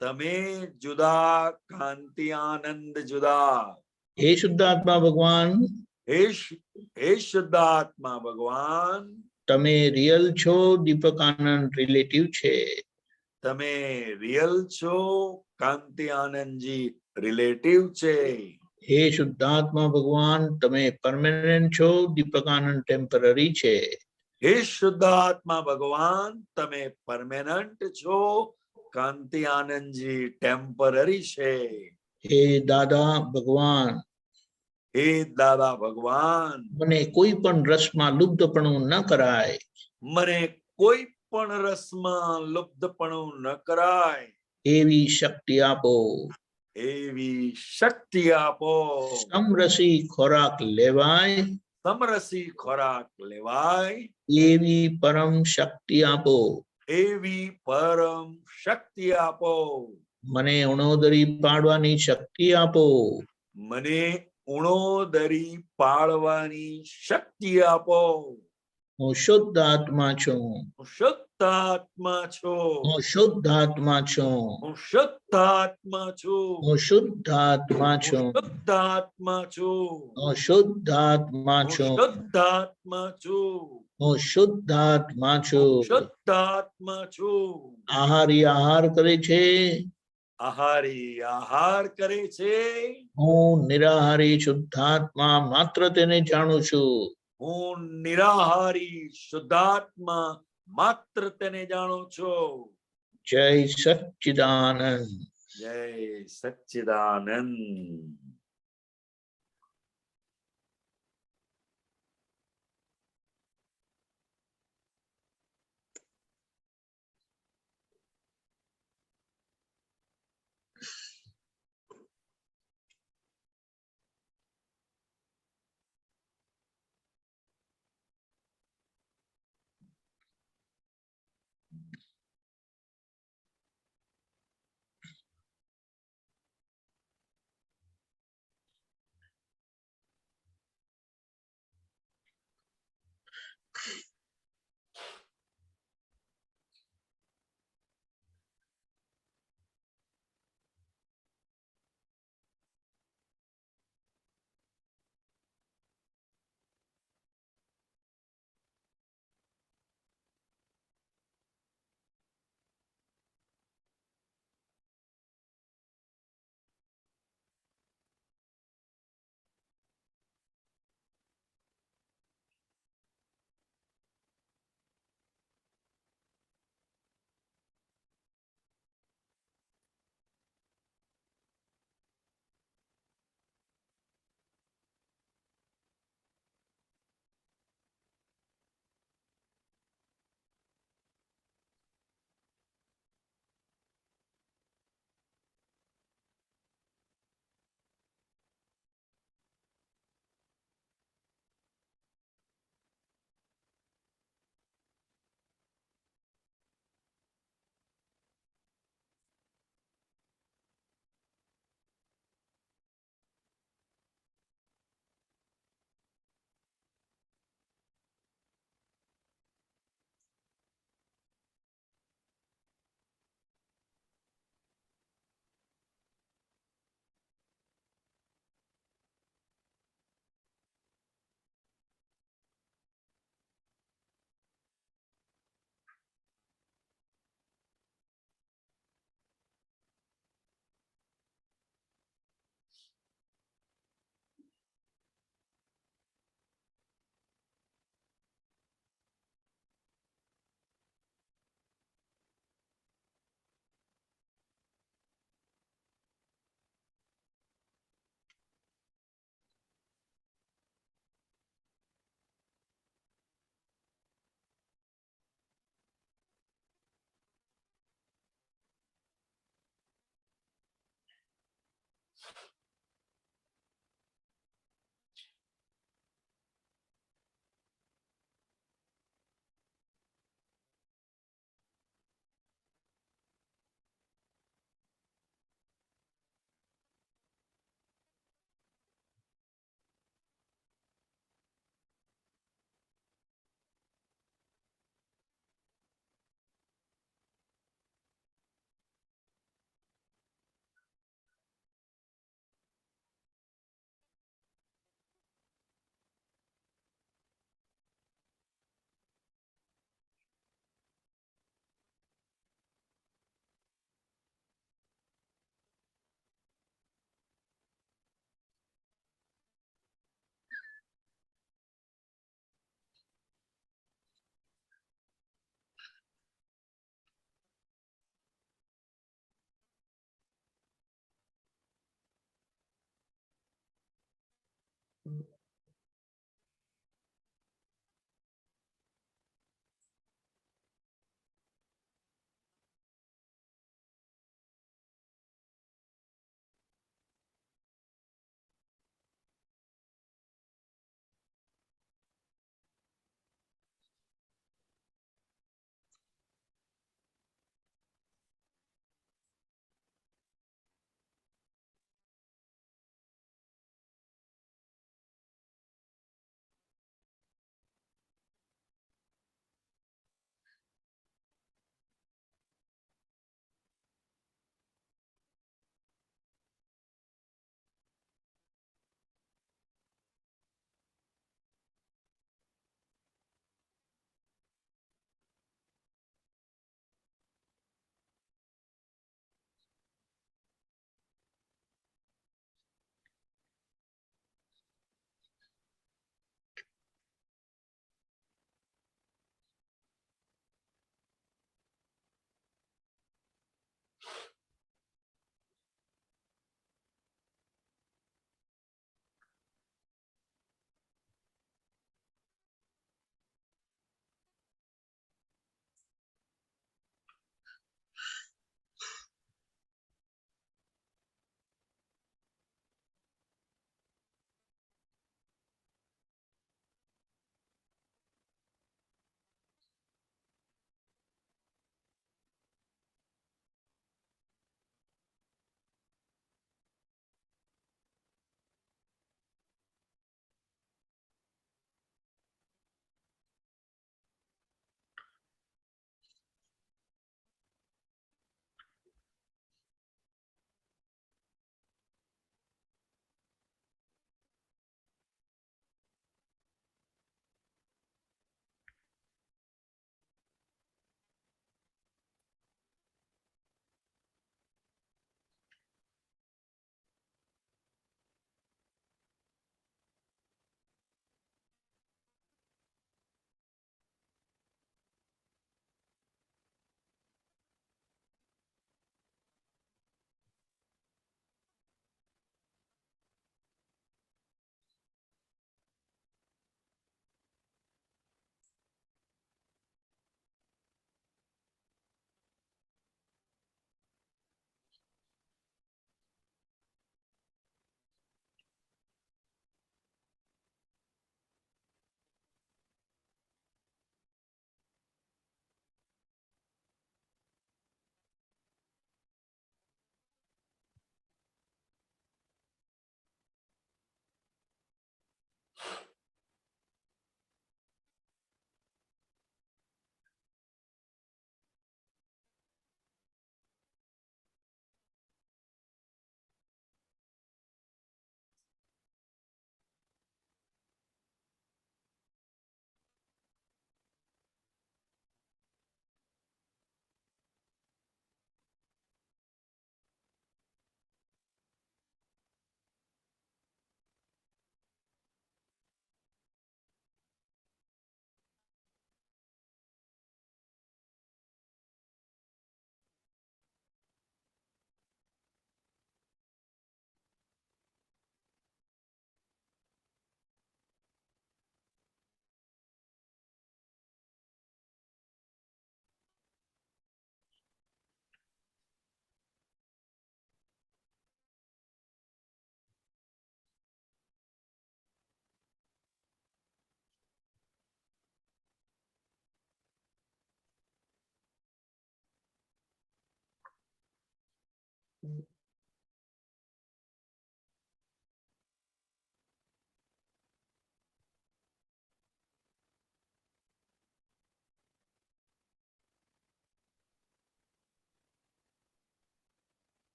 તમે જુદા, કાંતિ આનંદ જુદા. હે શુદ્ધાત્મા ભગવાન, હે શુદ્ધાત્મા ભગવાન, તમે રિયલ છો, દીપકાનંદ રિલેટિવ છે. તમે રિયલ છો, કાંતિ આનંદજી રિલેટિવ છે. હે શુદ્ધાત્મા ભગવાન, તમે પરમેનન્ટ છો, દીપકાનંદ ટેમ્પરરી છે. હે શુદ્ધાત્મા ભગવાન, તમે પરમેનન્ટ છો, કાંતિ આનંદજી ટેમ્પરરી છે. હે દાદા ભગવાન, હે દાદા ભગવાન, મને કોઈ પણ રસમાં લુપ્તપણું ન કરાય. મને કોઈ પણ રસમાં લુપ્તપણું ન કરાય એવી શક્તિ આપો. એવી શક્તિ આપો. સમરસી ખોરાક લેવાય, સમરસી ખોરાક લેવાય એવી પરમ શક્તિ આપો. એવી પરમ શક્તિ આપો. મને ઉણોદરી પાડવાની શક્તિ આપો. મને ઉણોદરી પાળવાની શક્તિ આપો. હું શુદ્ધ આત્મા છું. હું શુદ્ધ આત્મા છું. હું શુદ્ધ આત્મા છું. હું શુદ્ધ આત્મા છું. હું શુદ્ધ આત્મા હું છું. શુદ્ધ આત્મા છું. હું શુદ્ધ આત્મા હું છું. શુદ્ધ આત્મા છું. હું શુદ્ધ આત્મા હું છું. શુદ્ધ આત્મા છું. આહારી આહાર કરે છે, આહારી આહાર કરે છે. હું નિરાહારી શુદ્ધાત્મા માત્ર તેને જાણું છું. હું નિરાહારી શુદ્ધાત્મા માત્ર તેને જાણું છું. જય સચ્ચિદાનંદ. જય સચ્ચિદાનંદ.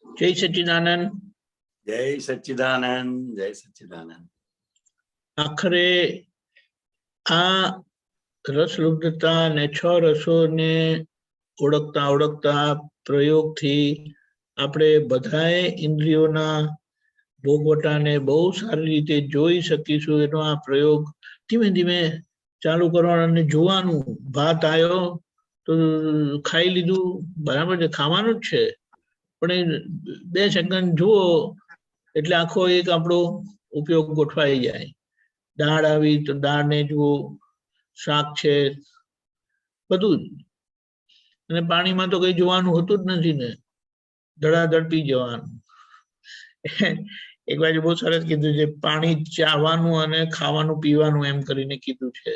જય સચ્ચિદાનંદ. જય સચ્ચિદાનંદ. જય સચ્ચિદાનંદ. આખરે આ રસલુબ્ધતા ને 6 રસોને ઓળખતા ઓળખતા પ્રયોગથી આપણે બધાએ ઇન્દ્રિયોના ભોગવટાને બહુ સારી રીતે જોઈ શકીશું. એનો આ પ્રયોગ ધીમે ધીમે ચાલુ કરવાનો અને જોવાનું. ભાત આવ્યો તો ખાઈ લીધું, બરાબર છે, ખાવાનું જ છે, પણ એ 2 સેકન્ડ જુઓ એટલે આખો એક આપણો ઉપયોગ ગોઠવાઈ જાય. દાળ આવી તો દાળને જુઓ, શાક છે, બધું જ. અને પાણીમાં તો કઈ જોવાનું હોતું જ નથી ને, ધડાધડ પી જવાનું. એક બાજુ બહુ સરસ કીધું છે, પાણી ચાવવાનું અને ખાવાનું પીવાનું એમ કરીને કીધું છે.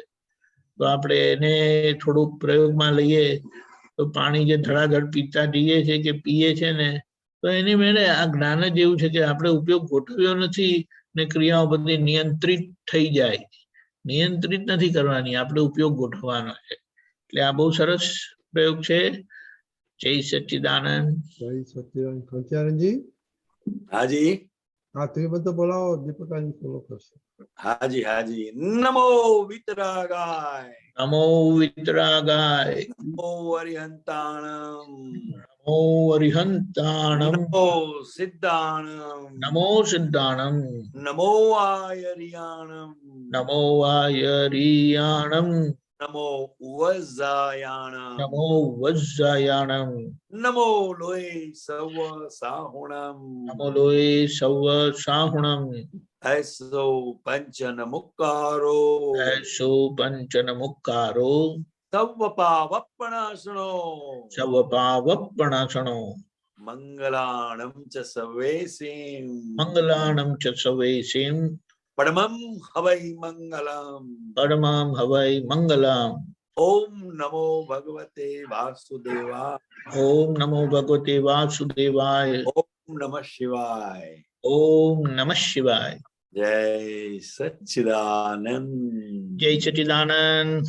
તો આપણે એને થોડુંક પ્રયોગમાં લઈએ તો પાણી જે ધડાધડ પીતા જઈએ છે કે પીએ છે ને, તો એની મેળે આ જ્ઞાન જ એવું છે કે આપણે ઉપયોગ ગોઠવ્યો નથી ને ક્રિયાઓ બધી નિયંત્રિત થઈ જાય. નિયંત્રિત નથી કરવાની, આપણે ઉપયોગ ગોઠવવાનો છે. એટલે આ બહુ સરસ પ્રયોગ છે. જય સચ્ચિદાનંદ. જય સચ્ચિદાનંદ. ખંચારણજી. હાજી. હા, તમે બધું બોલાવો, દીપકાજી ફોલો કરશે. હાજી હાજી. નમો વિતરાગાય. નમો વિતરાગાય. નમો અરિહંતાણમ. નમો અરિહંતાણમ. નમો સિદ્ધાણમ. નમો સિદ્ધાણમ. નમો આયરિયાણમ. નમો આયરિયાણમ. નમો વજ્જાયાણમ. નમો વજ્જાયાણમ. નમો લોય સવ સાહુણમ. નમો લોય સવ સાહુણમ. એસો પંચન મુક્કારો. એસો પંચન મુક્કારો. સવ પાવપણાસણો. સવ પાવપણાસણો. મંગલાણમ ચ સવેસીમ. મંગલાણમ ચ સવેસીમ. પરમં હવૈ મંગલમ. પરમં હવૈ મંગલમ. ઓમ નમો ભગવતે વાસુદેવાય. ઓમ નમો ભગવતે વાસુદેવાય. ઓમ નમઃ શિવાય. ઓમ નમઃ શિવાય. જય સચ્ચિદાનંદ. જય સચ્ચિદાનંદ.